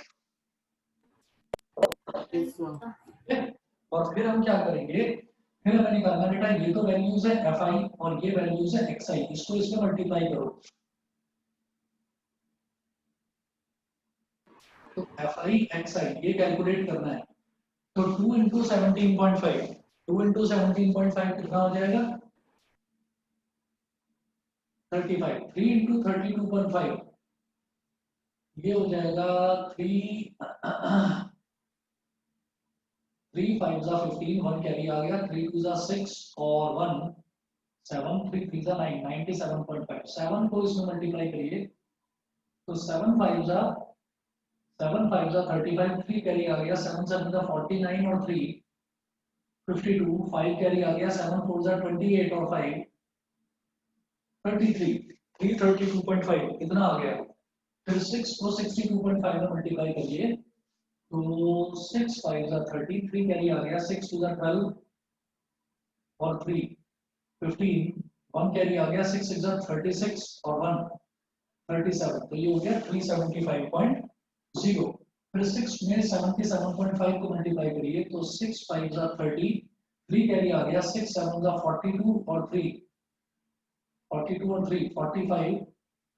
Yes, sir. और फिर हम क्या करेंगे, फिर हमें निकालना बेटा, ये तो वैल्यूज है FI और ये वैल्यूज है XI, इसको इसमें मल्टीप्लाई करो। तो FI XI ये कैलकुलेट करना है, तो 2 इंटू 17.5, 2 इंटू 17.5 कितना हो जाएगा, 35। 3 इंटू 32.5 ये हो जाएगा 3 5 जा 15, 1 कैरी आ गया, 3 2 जा 6 और 1 7, 3 3 जा 9, 97.5। 7 को इसमें मल्टीप्लाई करिए तो 7 5 जा 35, 3 कैरी आ गया, 7 7 जा 49 और 3 52, 5 कैरी आ गया, 7 4 जा 28 और 5 33, 332.5 कितना आ गया। फिर 6 को 62.5 में मल्टीप्लाई करिए तो 6 5 जा 30, 3 कैरी आ गया, 6 2 जा 12 और 3 15, 1 कैरी आ गया, 6 6 जा 36 और 1 37, तो ये हो गया 375.0। फिर 6 में 77.5 को मल्टीप्लाई करिए तो 6 5 जा 30, 3 कैरी आ गया, 6 7 जा 42 और 3 42 और 3 45,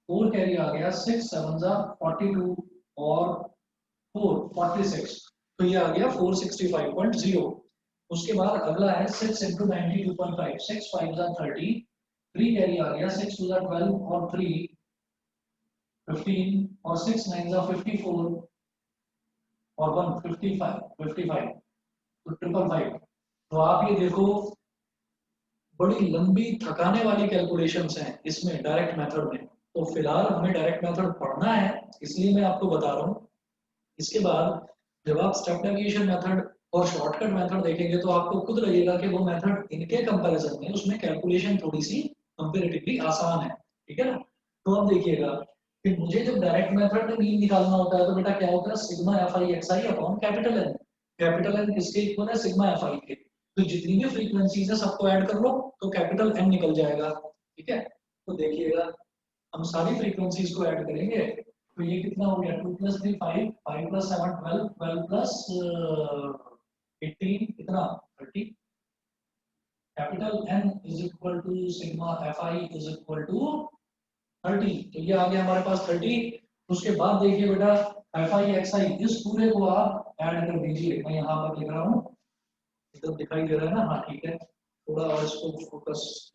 4 कैरी आ गया, 6 7 जा 42 और 4 46, तो ये आ गया 465.0। उसके बाद अगला है 6 इंटू 92.5, 6 5 जा 30, 3 कैरी आ गया, 6 2 जा 12 और 3 15 और 6 9 जा 54 और 1 55 तो 555। तो आप ये देखो बड़ी लंबी थकाने वाली कैलकुलेशंस हैं इसमें डायरेक्ट मेथड में। तो फिलहाल हमें डायरेक्ट मेथड पढ़ना है, इसलिए मैं आपको बता रहा हूँ। इसके बाद जब आप स्टेप डेविएशन मेथड और शॉर्टकट मेथड देखेंगे तो आपको खुद लगेगा कि वो मेथड इनके कंपैरिजन में उसमें कैलकुलेशन थोड़ी सी कंपैरेटिवली आसान है। ठीक है ना। तो अब देखिएगा फिर मुझे जब डायरेक्ट मेथड में मीन निकालना होता है तो बेटा क्या होता है, sigma F I x I upon capital N. Capital N किसके इक्वल है, सिग्मा एफ आई के। तो जितनी भी फ्रीक्वेंसीज है सबको ऐड कर लो तो कैपिटल एन निकल जाएगा। ठीक है, तो देखिएगा हम सारी फ्रीक्वेंसीज को ऐड करेंगे तो ये कितना हो गया, 2 + 3 5, 5 + 7 12, 12 + 18 कितना 30। Capital N is equal to sigma F I is equal to 30। तो ये आ गया हमारे पास 30। उसके बाद देखिए बेटा एफ आई एक्स आई इस पूरे को आप ऐड कर दीजिए। मैं यहाँ पर लिख रहा हूँ, इधर दिखाई दे रहा है ना, हाँ ठीक है, थोड़ा और इसको फोकस,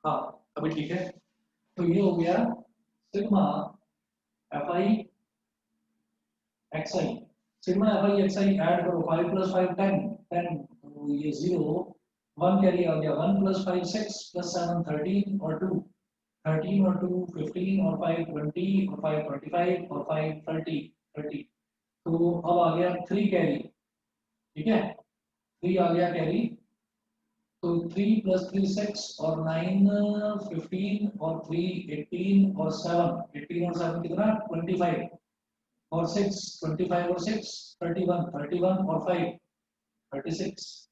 हाँ अभी ठीक है। तो ये हो गया sigma F I x I. Sigma F I x I add करो, 5 + 5 10 10, तो ये 0 1 कैरी आ गया, 1 + 5 6 + 7 13 और 2 13 और 2 15 और 5 20 और 5 25 और 5 30 30। तो अब आ गया 3 कैरी। ठीक है, 3 आ गया कैरी। तो 3 + 3 6 और 9 15 और 3 18 और 7 18 और 7 कितना 25 और 6 25 और 6 31 31 और 5 36।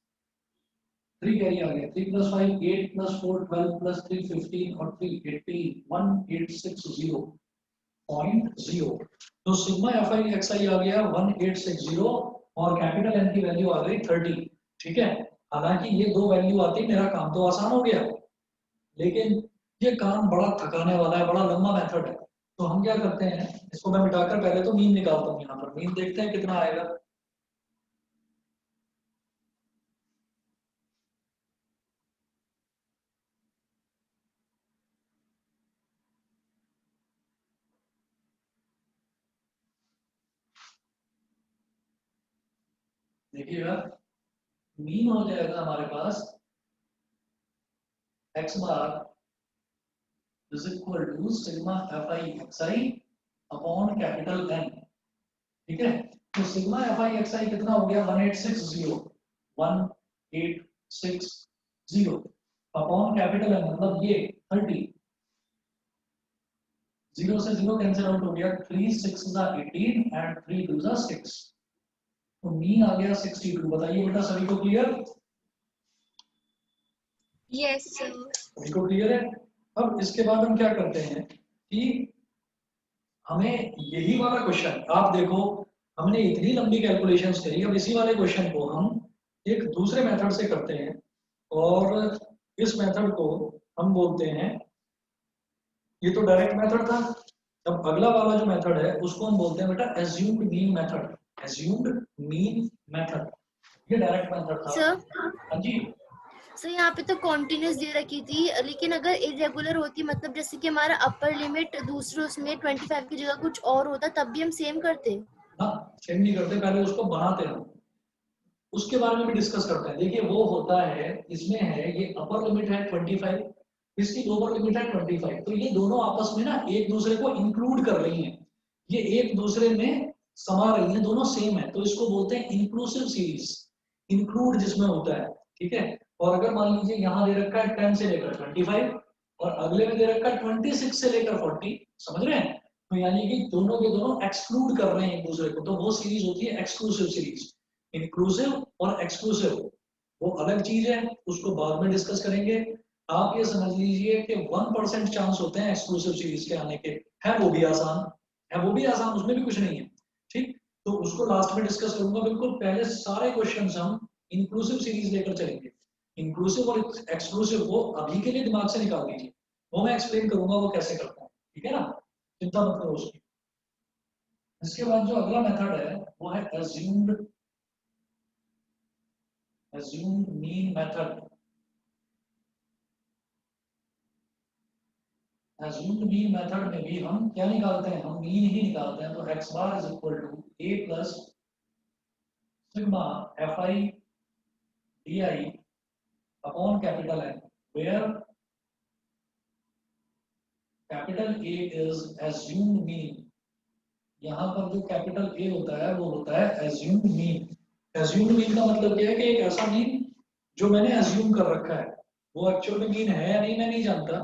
3 कैरी आ गया, 3 + 5 8 + 4 12 + 3 15 और 3 18 1860 0.0। तो सिग्मा एफ आई एक्स आई आ गया 1860 और कैपिटल एन की वैल्यू आ गई 30। ठीक है, हालांकि ये दो वैल्यू आती मेरा काम तो आसान हो गया, लेकिन ये काम बड़ा थकाने वाला है, बड़ा लंबा मेथड है। तो हम क्या करते हैं, इसको मैं मिटाकर पहले तो मीन निकालता हूँ। यहाँ पर मीन देखते हैं कितना आएगा। देखिएगा मीन हो जाएगा हमारे पास x bar is equal to sigma F I x I upon capital N. ठीक है, तो sigma F I x I कितना हो गया 1860 1860 अपॉन कैपिटल एन मतलब ये 30। 0 से 0 कैंसिल आउट हो गया, 3 6 18 एंड 3 2 6। तो मीन आ गया 62। बताइए बेटा सभी को क्लियर? Yes sir. सभी को क्लियर है? अब इसके बाद हम क्या करते हैं कि हमें यही वाला क्वेश्चन, आप देखो हमने इतनी लंबी कैलकुलेशंस करी, अब इसी वाले क्वेश्चन को हम एक दूसरे मेथड से करते हैं और इस मेथड को हम बोलते हैं, ये तो डायरेक्ट मेथड था, अब अगला वाला जो मेथड है उसको हम बोलते हैं बेटा assumed mean method. Assumed mean method, ये डायरेक्ट मेथड था। सर हाँ जी, सर यहाँ पे तो कॉन्टिन्यूस दे रखी थी, लेकिन अगर इरेगुलर होती, मतलब जैसे कि हमारा अपर लिमिट दूसरे उसमें 25 की जगह कुछ और होता, तब भी हम सेम करते। हाँ सेम नहीं करते, पहले उसको बनाते हैं, उसके बारे में भी डिस्कस करते हैं। देखिए वो होता है, इसमें है ये अपर लिमिट है 25, इसकी लोअर लिमिट है 25, तो ये दोनों आपस में ना एक दूसरे को इंक्लूड कर रही हैं, ये एक दूसरे में समा रही हैं, दोनों सेम है, तो इसको बोलते हैं इंक्लूसिव सीरीज। इंक्लूड जिसमें होता है, ठीक है। और अगर मान लीजिए यहाँ दे रखा है 10 से लेकर 25 और अगले में दे रखा है 26 से लेकर 40, समझ रहे हैं, तो यानी कि दोनों के दोनों एक्सक्लूड कर रहे हैं एक दूसरे को, तो वो सीरीज होती है एक्सक्लूसिव सीरीज। इंक्लूसिव और एक्सक्लूसिव वो अलग चीज है, उसको बाद में डिस्कस करेंगे। आप ये समझ लीजिए कि 1% चांस होते हैं एक्सक्लूसिव सीरीज के आने के, है वो भी आसान, है वो भी आसान, उसमें भी कुछ नहीं है, ठीक। तो उसको लास्ट में डिस्कस करूंगा, बिल्कुल पहले सारे क्वेश्चंस हम इंक्लूसिव सीरीज लेकर चलेंगे। इंक्लूसिव और एक्सक्लूसिव वो अभी के लिए दिमाग से निकाल दीजिए, वो मैं एक्सप्लेन करूंगा वो कैसे करता है, ठीक है ना, चिंता मत करो उसकी। इसके बाद जो अगला मेथड है वो है assumed mean method। assumed mean method में भी हम क्या निकालते हैं, हम मीन ही निकालते हैं। तो x bar is equal to a plus sigma F I D I upon capital N, where capital A is assumed mean। यहाँ पर जो कैपिटल A होता है वो होता है assumed mean। assumed mean का मतलब क्या है कि एक ऐसा मीन जो मैंने assume कर रखा है, वो एक्चुअल में मीन है या नहीं मैं नहीं जानता,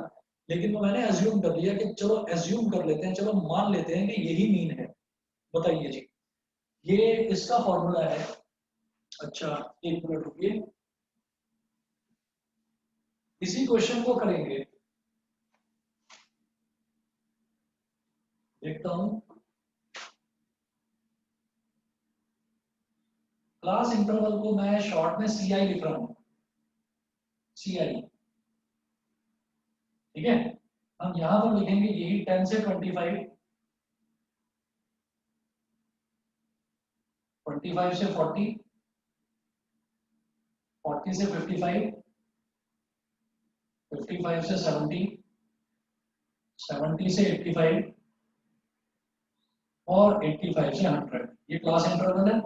लेकिन वो मैंने एज्यूम कर लिया कि चलो एज्यूम कर लेते हैं, चलो मान लेते हैं कि यही मीन है। बताइए जी, ये इसका फॉर्मूला है। अच्छा एक मिनट रुकिए, इसी क्वेश्चन को करेंगे, देखता हूं। क्लास इंटरवल को मैं शॉर्ट में CI लिख रहा हूं, CI, ठीक है। हम यहां पर लिखेंगे यही 10 से 25, 25 से 40, 40 से 55, 55 से 70, 70 से 85 और 85 से 100। ये क्लास इंटरवल है।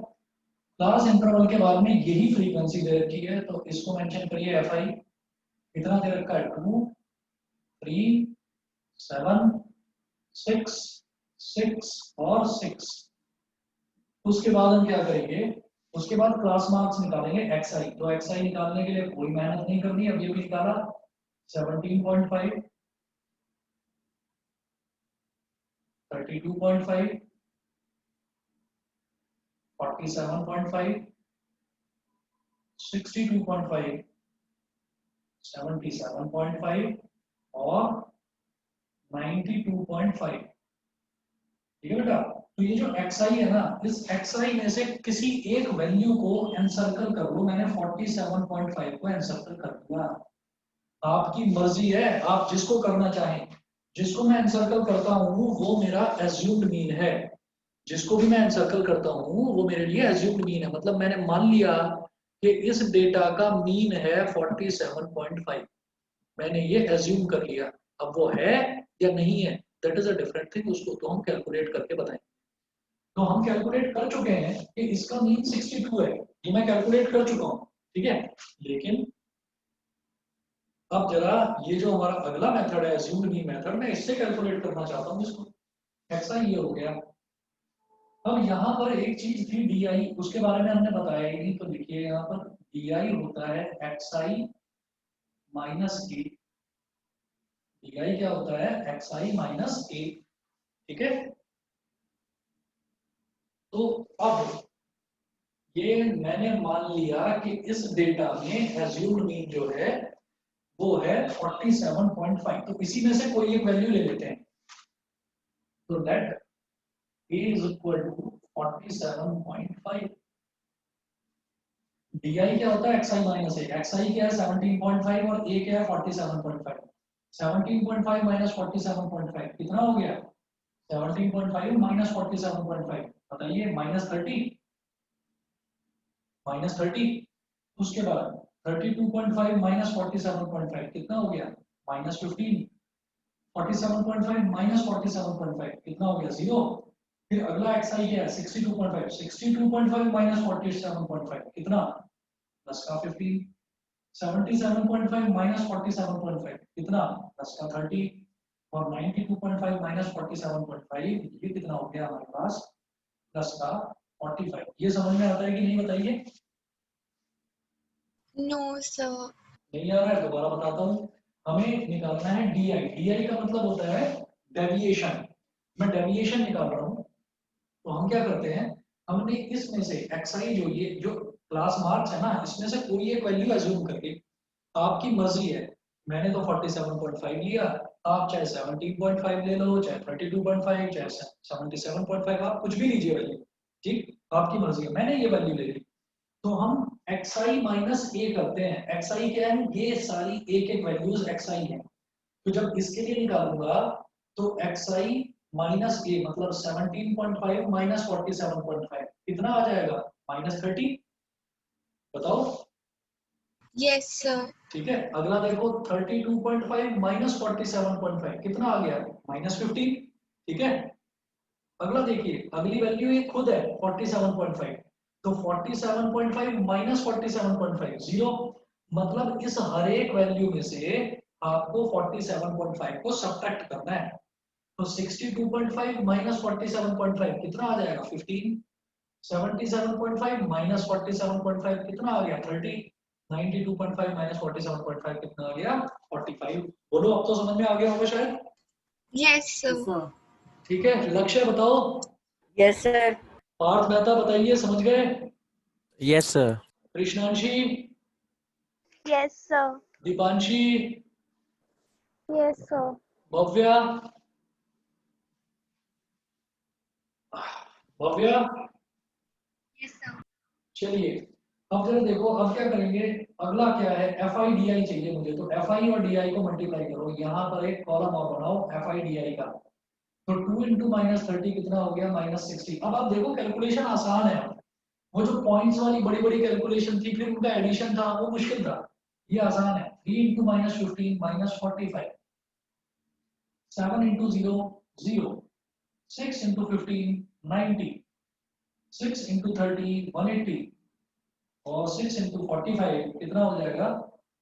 क्लास इंटरवल के बाद में यही फ्रीक्वेंसी दे रखी है, तो इसको मेंशन करिए FI। कितना दे रखा है? 2, 3, 7, 6, 6 और 6। उसके बाद हम क्या करेंगे, उसके बाद क्लास मार्क्स निकालेंगे XI। तो XI निकालने के लिए कोई मेहनत नहीं करनी, अब ये भी निकाला 17.5, 32.5, 47.5, 62.5, 77.5 और 92.5। ठीक है बेटा। तो ये जो XI है ना, इस XI में से किसी एक वैल्यू को एनसर्कल कर लो। मैंने 47.5 को एनसर्कल कर दिया। आपकी मर्जी है, आप जिसको करना चाहें। जिसको मैं एनसर्कल करता हूं वो मेरा एज्यूम्ड मीन है। जिसको भी मैं एनसर्कल करता हूं वो मेरे लिए एज्यूम्ड मीन है। मतलब मैंने मान लिया कि इस डेटा का मीन है 47.5। मैंने ये एज्यूम कर लिया। अब वो है या नहीं है, that is a different thing. उसको तो हम कैलकुलेट करके बताएं। तो हम कैलकुलेट कर चुके हैं कि इसका मीन 62 है, ये मैं कैलकुलेट कर चुका हूं, ठीक है। लेकिन अब जरा ये जो हमारा अगला मेथड है एज्यूम्ड मीन मेथड, मैं इससे कैलकुलेट करना चाहता हूं इसको। ऐसा ये हो गया। अब यहाँ पर एक चीज थी DI, उसके बारे में हमने बताया ही नहीं, तो लिखिए यहाँ पर DI होता है XI माइनस A। DI क्या होता है? XI माइनस A, ठीक है। तो अब ये मैंने मान लिया कि इस डेटा में एज्यूम्ड मीन जो है वो है 47.5। तो इसी में से कोई एक वैल्यू ले लेते हैं। तो late A is equal to 47.5। DI क्या होता है? XI minus A। XI क्या है? 17.5 और A क्या है? 47.5। 17.5 माइनस 47.5 कितना हो गया? 17.5 माइनस 47.5 बताइए, -30, -30। उसके बाद 32.5 माइनस 47.5 कितना हो गया? -15। 47.5 माइनस 47.5 कितना हो गया? 0। फिर अगला XI क्या है? 62.5। 62.5 माइनस 47.5 कितना? प्लस का 15। 77.5 माइनस 47.5 कितना? प्लस का 30। और 92.5 माइनस 47.5 ये कितना हो गया हमारे पास? प्लस का 45। ये समझ में आता है कि नहीं बताइए? No sir. नहीं आ रहा है? दोबारा बताता हूँ। हमें निकालना है DI। DI का मतलब होता है डेविएशन। मैं डेविएशन निकाल रहा हूँ। तो हम क्या करते हैं, हमने इसमें से XI जो ये जो क्लास मार्क्स है ना, इसमें से कोई एक वैल्यू एज्यूम करके, आपकी मर्जी है। मैंने तो 47.5 लिया, आप चाहे 17.5 ले लो, चाहे 32.5, चाहे 77.5, आप कुछ भी लीजिए वैल्यू, ठीक, आपकी मर्जी है। मैंने ये वैल्यू ले ली। तो हम XI माइनस A करते हैं। XI क्या है? ये सारी एक एक वैल्यूज XI है। तो जब इसके लिए निकालूंगा तो XI माइनस A मतलब 17.5 माइनस 47.5 कितना आ जाएगा? -30। बताओ। Yes sir. ठीक है। अगला देखो 32.5 माइनस 47.5 कितना आ गया? -15। ठीक है। अगला देखिए, अगली वैल्यू ये खुद है 47.5। तो 47.5 माइनस 47.5 0। मतलब इस हर एक वैल्यू में से आपको 47.5 को सब्ट्रैक्ट करना है। तो 62.5 माइनस 47.5 कितना आ जाएगा? 15। 77.5 माइनस 47.5 कितना आ गया? 30। 92.5 माइनस 47.5 कितना आ गया 45। बोलो अब तो समझ में आ गया होगा शायद। Yes sir. sir. ठीक है, लक्ष्य बताओ। Yes sir. पार्थ मेहता बताइए, समझ गए? Yes sir. Krishnanshi, yes sir. Deepanshi, yes sir. Bhavya, Bhavya, yes sir. चलिए अब जरा देखो अब क्या करेंगे। अगला क्या है, एफ आई डी आई चाहिए मुझे, तो एफ आई और डी आई को मल्टीप्लाई करो। यहाँ पर एक कॉलम और बनाओ एफ आई डी आई का। तो 2 इंटू माइनस 30 कितना हो गया -60। अब आप देखो कैलकुलेशन आसान है। वो जो पॉइंट्स वाली बड़ी बड़ी कैलकुलेशन थी, फिर उनका एडिशन था, वो मुश्किल था। ये आसान है। 3 into minus 15 minus 45, 7 into 0 0, 6 into 15 90, 6 into 30 180 और 6 इंटू 45 कितना हो जाएगा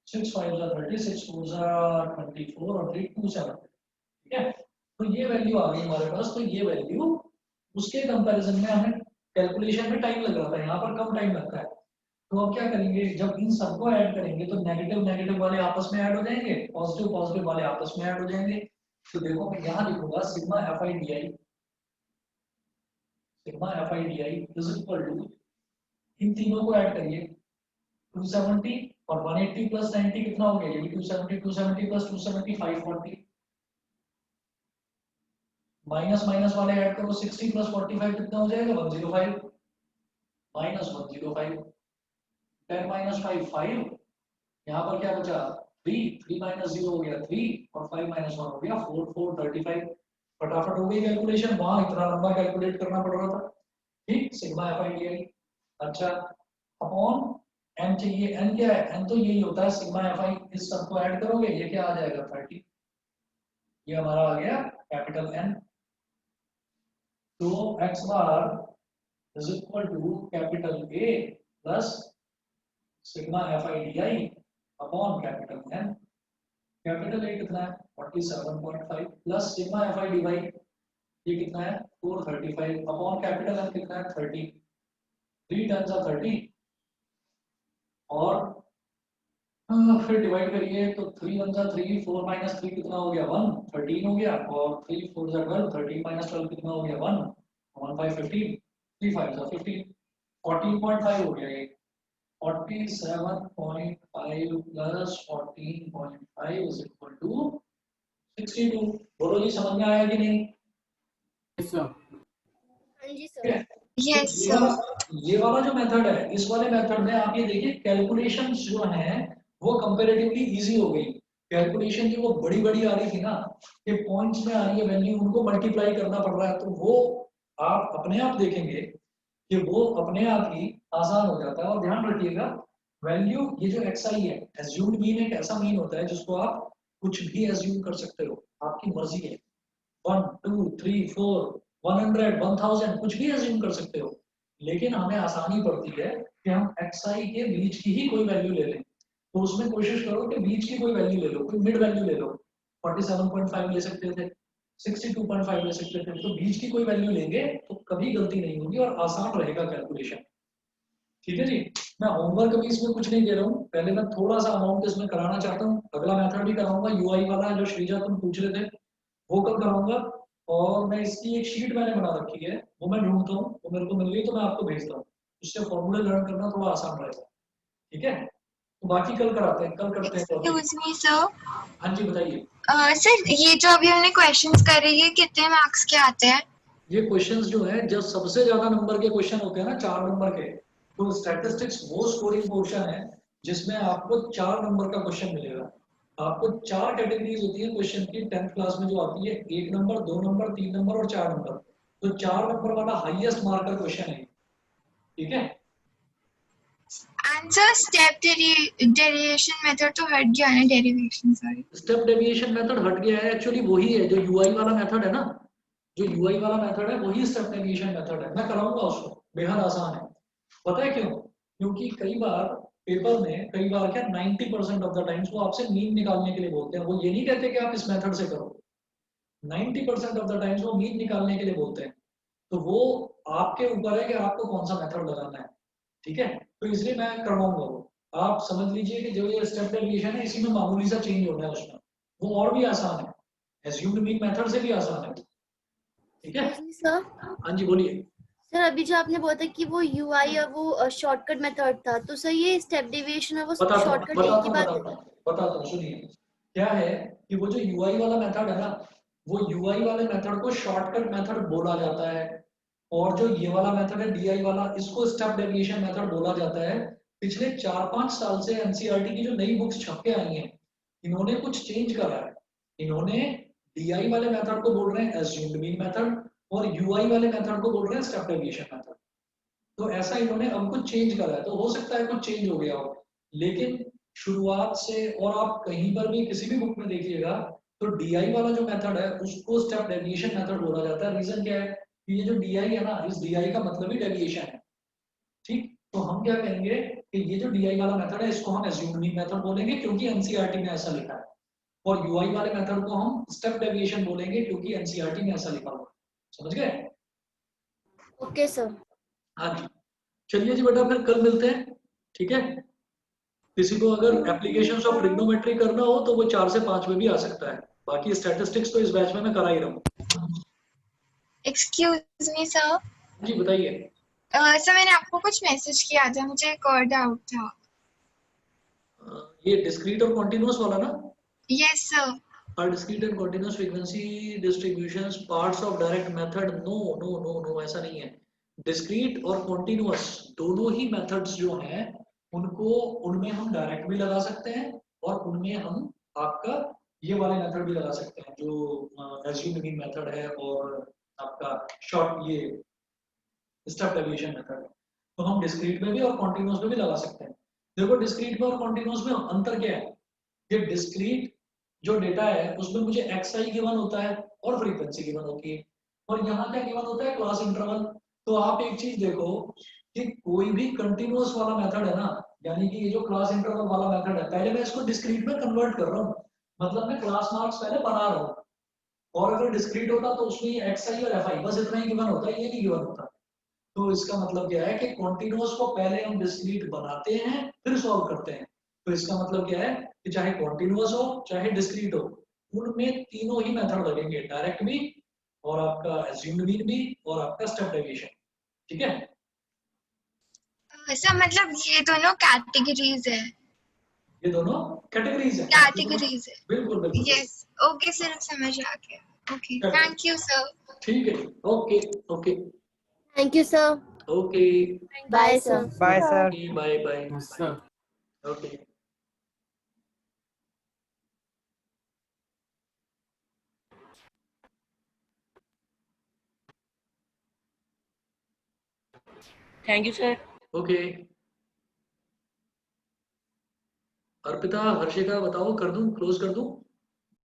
6 5 30, 6 4 24 और 3 2 7। ठीक है, तो ये वैल्यू आ गई हमारे पास। तो ये वैल्यू उसके कंपैरिजन में हमें कैलकुलेशन में टाइम लग रहा था, यहाँ पर कम टाइम लगता है। तो अब क्या करेंगे, जब इन सबको ऐड करेंगे तो नेगेटिव नेगेटिव वाले आपस में ऐड हो जाएंगे, पॉजिटिव पॉजिटिव वाले आपस में ऐड हो जाएंगे। तो देखो मैं यहाँ लिखूंगा sigma F I D I, sigma F I D I is equal to, इन तीनों को ऐड करिए 270 और 180 प्लस 90 कितना हो गया, ये भी 270, 270 प्लस 270 540, माइनस माइनस वाले ऐड करो 60 प्लस 45 कितना हो जाएगा 105, माइनस 105, 10 माइनस 5 5, यहाँ पर क्या बचा 3, 3 माइनस 0 हो गया 3 और 5 माइनस 1 हो गया 4, 4 35। फटाफट हो गई कैलकुलेशन, वहां इतना लंबा कैलकुलेट करना पड़ रहा था। ठीक, सिग्मा एफ आई डी आई। अच्छा, अपॉन एन चाहिए, एन क्या है, एन तो यही होता है सिग्मा एफ आई। इस सबको ऐड करोगे ये क्या आ जाएगा 30, ये हमारा आ गया कैपिटल एन। तो x bar is equal to capital A plus sigma F I D I upon capital N. Capital A कितना है 47.5 plus sigma F I D Y ये कितना है 435 अपॉन कैपिटल एन कितना है 30, 3 10 30 और फिर डिवाइड करिए तो 3 1 3, 4 माइनस 3 कितना हो गया 1, 13 हो गया और 3 4 12, 13 माइनस 12 कितना हो गया 1, 1 5 15, 3 5 15, 14.5 हो गया ये। 47.5 प्लस 14.5 इज इक्वल टू 62। बोलो जी समझ में आया कि नहीं? Yes, sir. हाँ जी सर। यस ये सर। वाला ये वाला जो मेथड है, इस वाले मेथड में आप ये देखिए कैलकुलेशन जो है वो कंपैरेटिवली इजी हो गई। कैलकुलेशन की वो बड़ी बड़ी आ रही थी ना, ये पॉइंट्स में आ रही है वैल्यू, उनको मल्टीप्लाई करना पड़ रहा है, तो वो आप अपने आप देखेंगे कि वो अपने आप ही आसान हो जाता है। और ध्यान रखिएगा वैल्यू, ये जो एक्स आई है, एज्यूम्ड मीन एक ऐसा मीन होता है जिसको आप कुछ भी एज्यूम कर सकते हो, आपकी मर्जी है। 1 2 3 4 100 1000 कुछ भी एज्यूम कर सकते हो, लेकिन हमें आसानी पड़ती है कि हम एक्स आई के बीच की ही कोई वैल्यू ले लें। तो उसमें कोशिश करो कि बीच की कोई वैल्यू ले लो, कोई मिड वैल्यू ले लो। 47.5 ले सकते थे, 62.5 ले सकते थे, तो बीच की कोई वैल्यू लेंगे तो कभी गलती नहीं होगी और आसान रहेगा कैलकुलेशन। ठीक है जी, मैं होमवर्क अभी इसमें कुछ नहीं दे रहा हूँ, पहले मैं थोड़ा सा अमाउंट इसमें कराना चाहता हूँ। अगला मेथड भी कराऊंगा, यूआई वाला जो श्रीजा तुम पूछ रहे थे वो कल कराऊंगा। और मैं इसकी एक शीट मैंने बना रखी है, वो मैं ढूंढता हूँ, वो मेरे को मिल गई तो मैं आपको भेजता हूँ। उससे फॉर्मूले लर्न करना थोड़ा आसान रहेगा। ठीक है, तो बाकी कल कराते हैं, कल करते हैं। Excuse me sir. हाँ जी बताइए। सर ये जो अभी हमने क्वेश्चंस करे ये कितने मार्क्स के आते हैं? ये क्वेश्चंस जो है, जब सबसे ज्यादा नंबर के क्वेश्चन होते हैं ना 4 नंबर के, तो स्टैटिस्टिक्स वो स्कोरिंग पोर्शन है जिसमें आपको 4 नंबर का क्वेश्चन मिलेगा। आपको 4 कैटेगरीज होती है क्वेश्चन की 10th क्लास में जो आती है, 1 नंबर 2 नंबर 3 नंबर और 4 नंबर। तो 4 नंबर वाला हाईएस्ट मार्कर क्वेश्चन है। ठीक है, आंसर स्टेप डेरिवेशन मेथड तो हट गया है, derivation sorry. Step deviation method हट गया है, एक्चुअली वही है जो यूआई वाला मेथड है ना, जो यूआई वाला मेथड है वही स्टेप डेविएशन मेथड है। मैं कराऊंगा उसको, बेहद आसान है। पता है क्यों? क्योंकि कई बार पेपर में, कई बार क्या 90% ऑफ द टाइम्स वो आपसे मीन निकालने के लिए बोलते हैं। वो ये नहीं कहते कि आप इस मेथड से करो, 90% ऑफ द टाइम्स वो मीन निकालने के लिए बोलते हैं। तो वो आपके ऊपर है कि आपको कौन सा मेथड लगाना है। ठीक है, तो इसलिए मैं करवाऊंगा वो। आप समझ लीजिए कि जो ये स्टेप डेविएशन है इसी में मामूली सा चेंज होना है उसमें, वो और भी आसान है, एज्यूम्ड मीन मेथड से भी आसान है। ठीक है, सर हाँ जी बोलिए। सर अभी जो आपने बोला था कि वो यूआई और वो शॉर्टकट मेथड था, तो सर ये स्टेप डेविएशन और वो बताता हूँ शॉर्टकट एक ही बात है? बताता हूँ सुनिए। क्या है कि वो जो यूआई वाला मेथड है ना, वो यूआई वाले मेथड को शॉर्टकट मेथड बोला जाता है, और जो ये वाला मेथड है डीआई वाला, इसको स्टेप डेविएशन मेथड बोला जाता है। पिछले 4-5 साल से एनसीईआरटी की जो नई बुक्स छप के आई हैं, इन्होंने कुछ चेंज करा है। इन्होंने डीआई वाले मेथड को बोल रहे हैं एज्यूम्ड मीन मेथड, और यूआई वाले मेथड को बोल रहे हैं स्टेप डेविएशन मेथड। तो ऐसा इन्होंने अब कुछ चेंज करा है, तो हो सकता है कुछ चेंज हो गया हो, लेकिन शुरुआत से, और आप कहीं पर भी किसी भी बुक में देखिएगा तो डीआई वाला जो मेथड है उसको स्टेप डेविएशन मेथड बोला जाता है। रीजन क्या है कि ये जो डीआई है ना, इस डीआई का मतलब ही डेविएशन है। ठीक, तो हम क्या कहेंगे कि ये जो डीआई वाला मेथड है इसको हम एज्यूम्ड मीन मेथड बोलेंगे क्योंकि एनसीईआरटी में ऐसा लिखा है, और यूआई वाले मेथड को हम स्टेप डेविएशन बोलेंगे क्योंकि एनसीईआरटी में ऐसा लिखा हुआ है। समझ गए? Okay sir. हाँ जी, चलिए जी बेटा, फिर कल मिलते हैं। ठीक है, किसी को अगर एप्लीकेशंस ऑफ ट्रिग्नोमेट्री करना हो तो वो 4 से 5 में भी आ सकता है, बाकी स्टैटिस्टिक्स तो इस बैच में मैं करा ही रहा हूँ। एक्सक्यूज मी सर, जी बताइए। सर मैंने आपको कुछ मैसेज किया था, मुझे एक और डाउट था। ये डिस्क्रीट और कॉन्टिन्यूअस वाला ना? Yes sir. Are discrete and continuous frequency distributions parts of direct method? No no no no, ऐसा नहीं है। डिस्क्रीट और कॉन्टिन्यूअस दोनों ही मेथड्स जो हैं उनको, उनमें हम डायरेक्ट भी लगा सकते हैं और उनमें हम आपका ये वाले मेथड भी लगा सकते हैं जो एज्यूम्ड मीन मेथड है, और आपका शॉर्ट ये स्टेप डेविएशन मेथड है। तो हम डिस्क्रीट में भी और कॉन्टिन्यूअस में भी लगा सकते हैं। देखो डिस्क्रीट में और कॉन्टिन्यूअस में अंतर क्या है, ये डिस्क्रीट जो डेटा है उसमें मुझे xi गिवन होता है और फ्रीक्वेंसी गिवन होती है, और यहाँ क्या गिवन होता है, क्लास इंटरवल। तो आप एक चीज देखो कि कोई भी कंटिन्यूअस वाला मेथड है ना, यानी कि ये जो क्लास इंटरवल वाला मेथड है, पहले मैं इसको डिस्क्रीट में कन्वर्ट कर रहा हूँ, मतलब मैं क्लास मार्क्स पहले बना रहा हूँ, और अगर डिस्क्रीट होता तो उसमें ये xi और fi बस इतना ही गिवन होता है, ये नहीं गिवन होता। तो इसका मतलब क्या है कि कॉन्टिन्यूअस को पहले हम डिस्क्रीट बनाते हैं फिर सॉल्व करते हैं। तो इसका मतलब क्या है कि चाहे कॉन्टिन्यूअस हो चाहे डिस्क्रीट हो, उनमें तीनों ही मेथड लगेंगे, डायरेक्ट भी और आपका एज्यूम्ड मीन भी और आपका स्टेप डेविएशन। ठीक है, सर मतलब ये दोनों कैटेगरीज है? ये दोनों कैटेगरीज है। कैटेगरीज है। बिल्कुल बिल्कुल। यस, ओके सर, समझ आ गया। ओके, चलिए, थैंक यू सर। ठीक है, okay okay thank you sir. Okay bye sir. Bye sir. Bye bye yes sir. Okay. Thank you sir. Okay, Arpita Harshika बताओ, कर दूं, क्लोज कर दूं?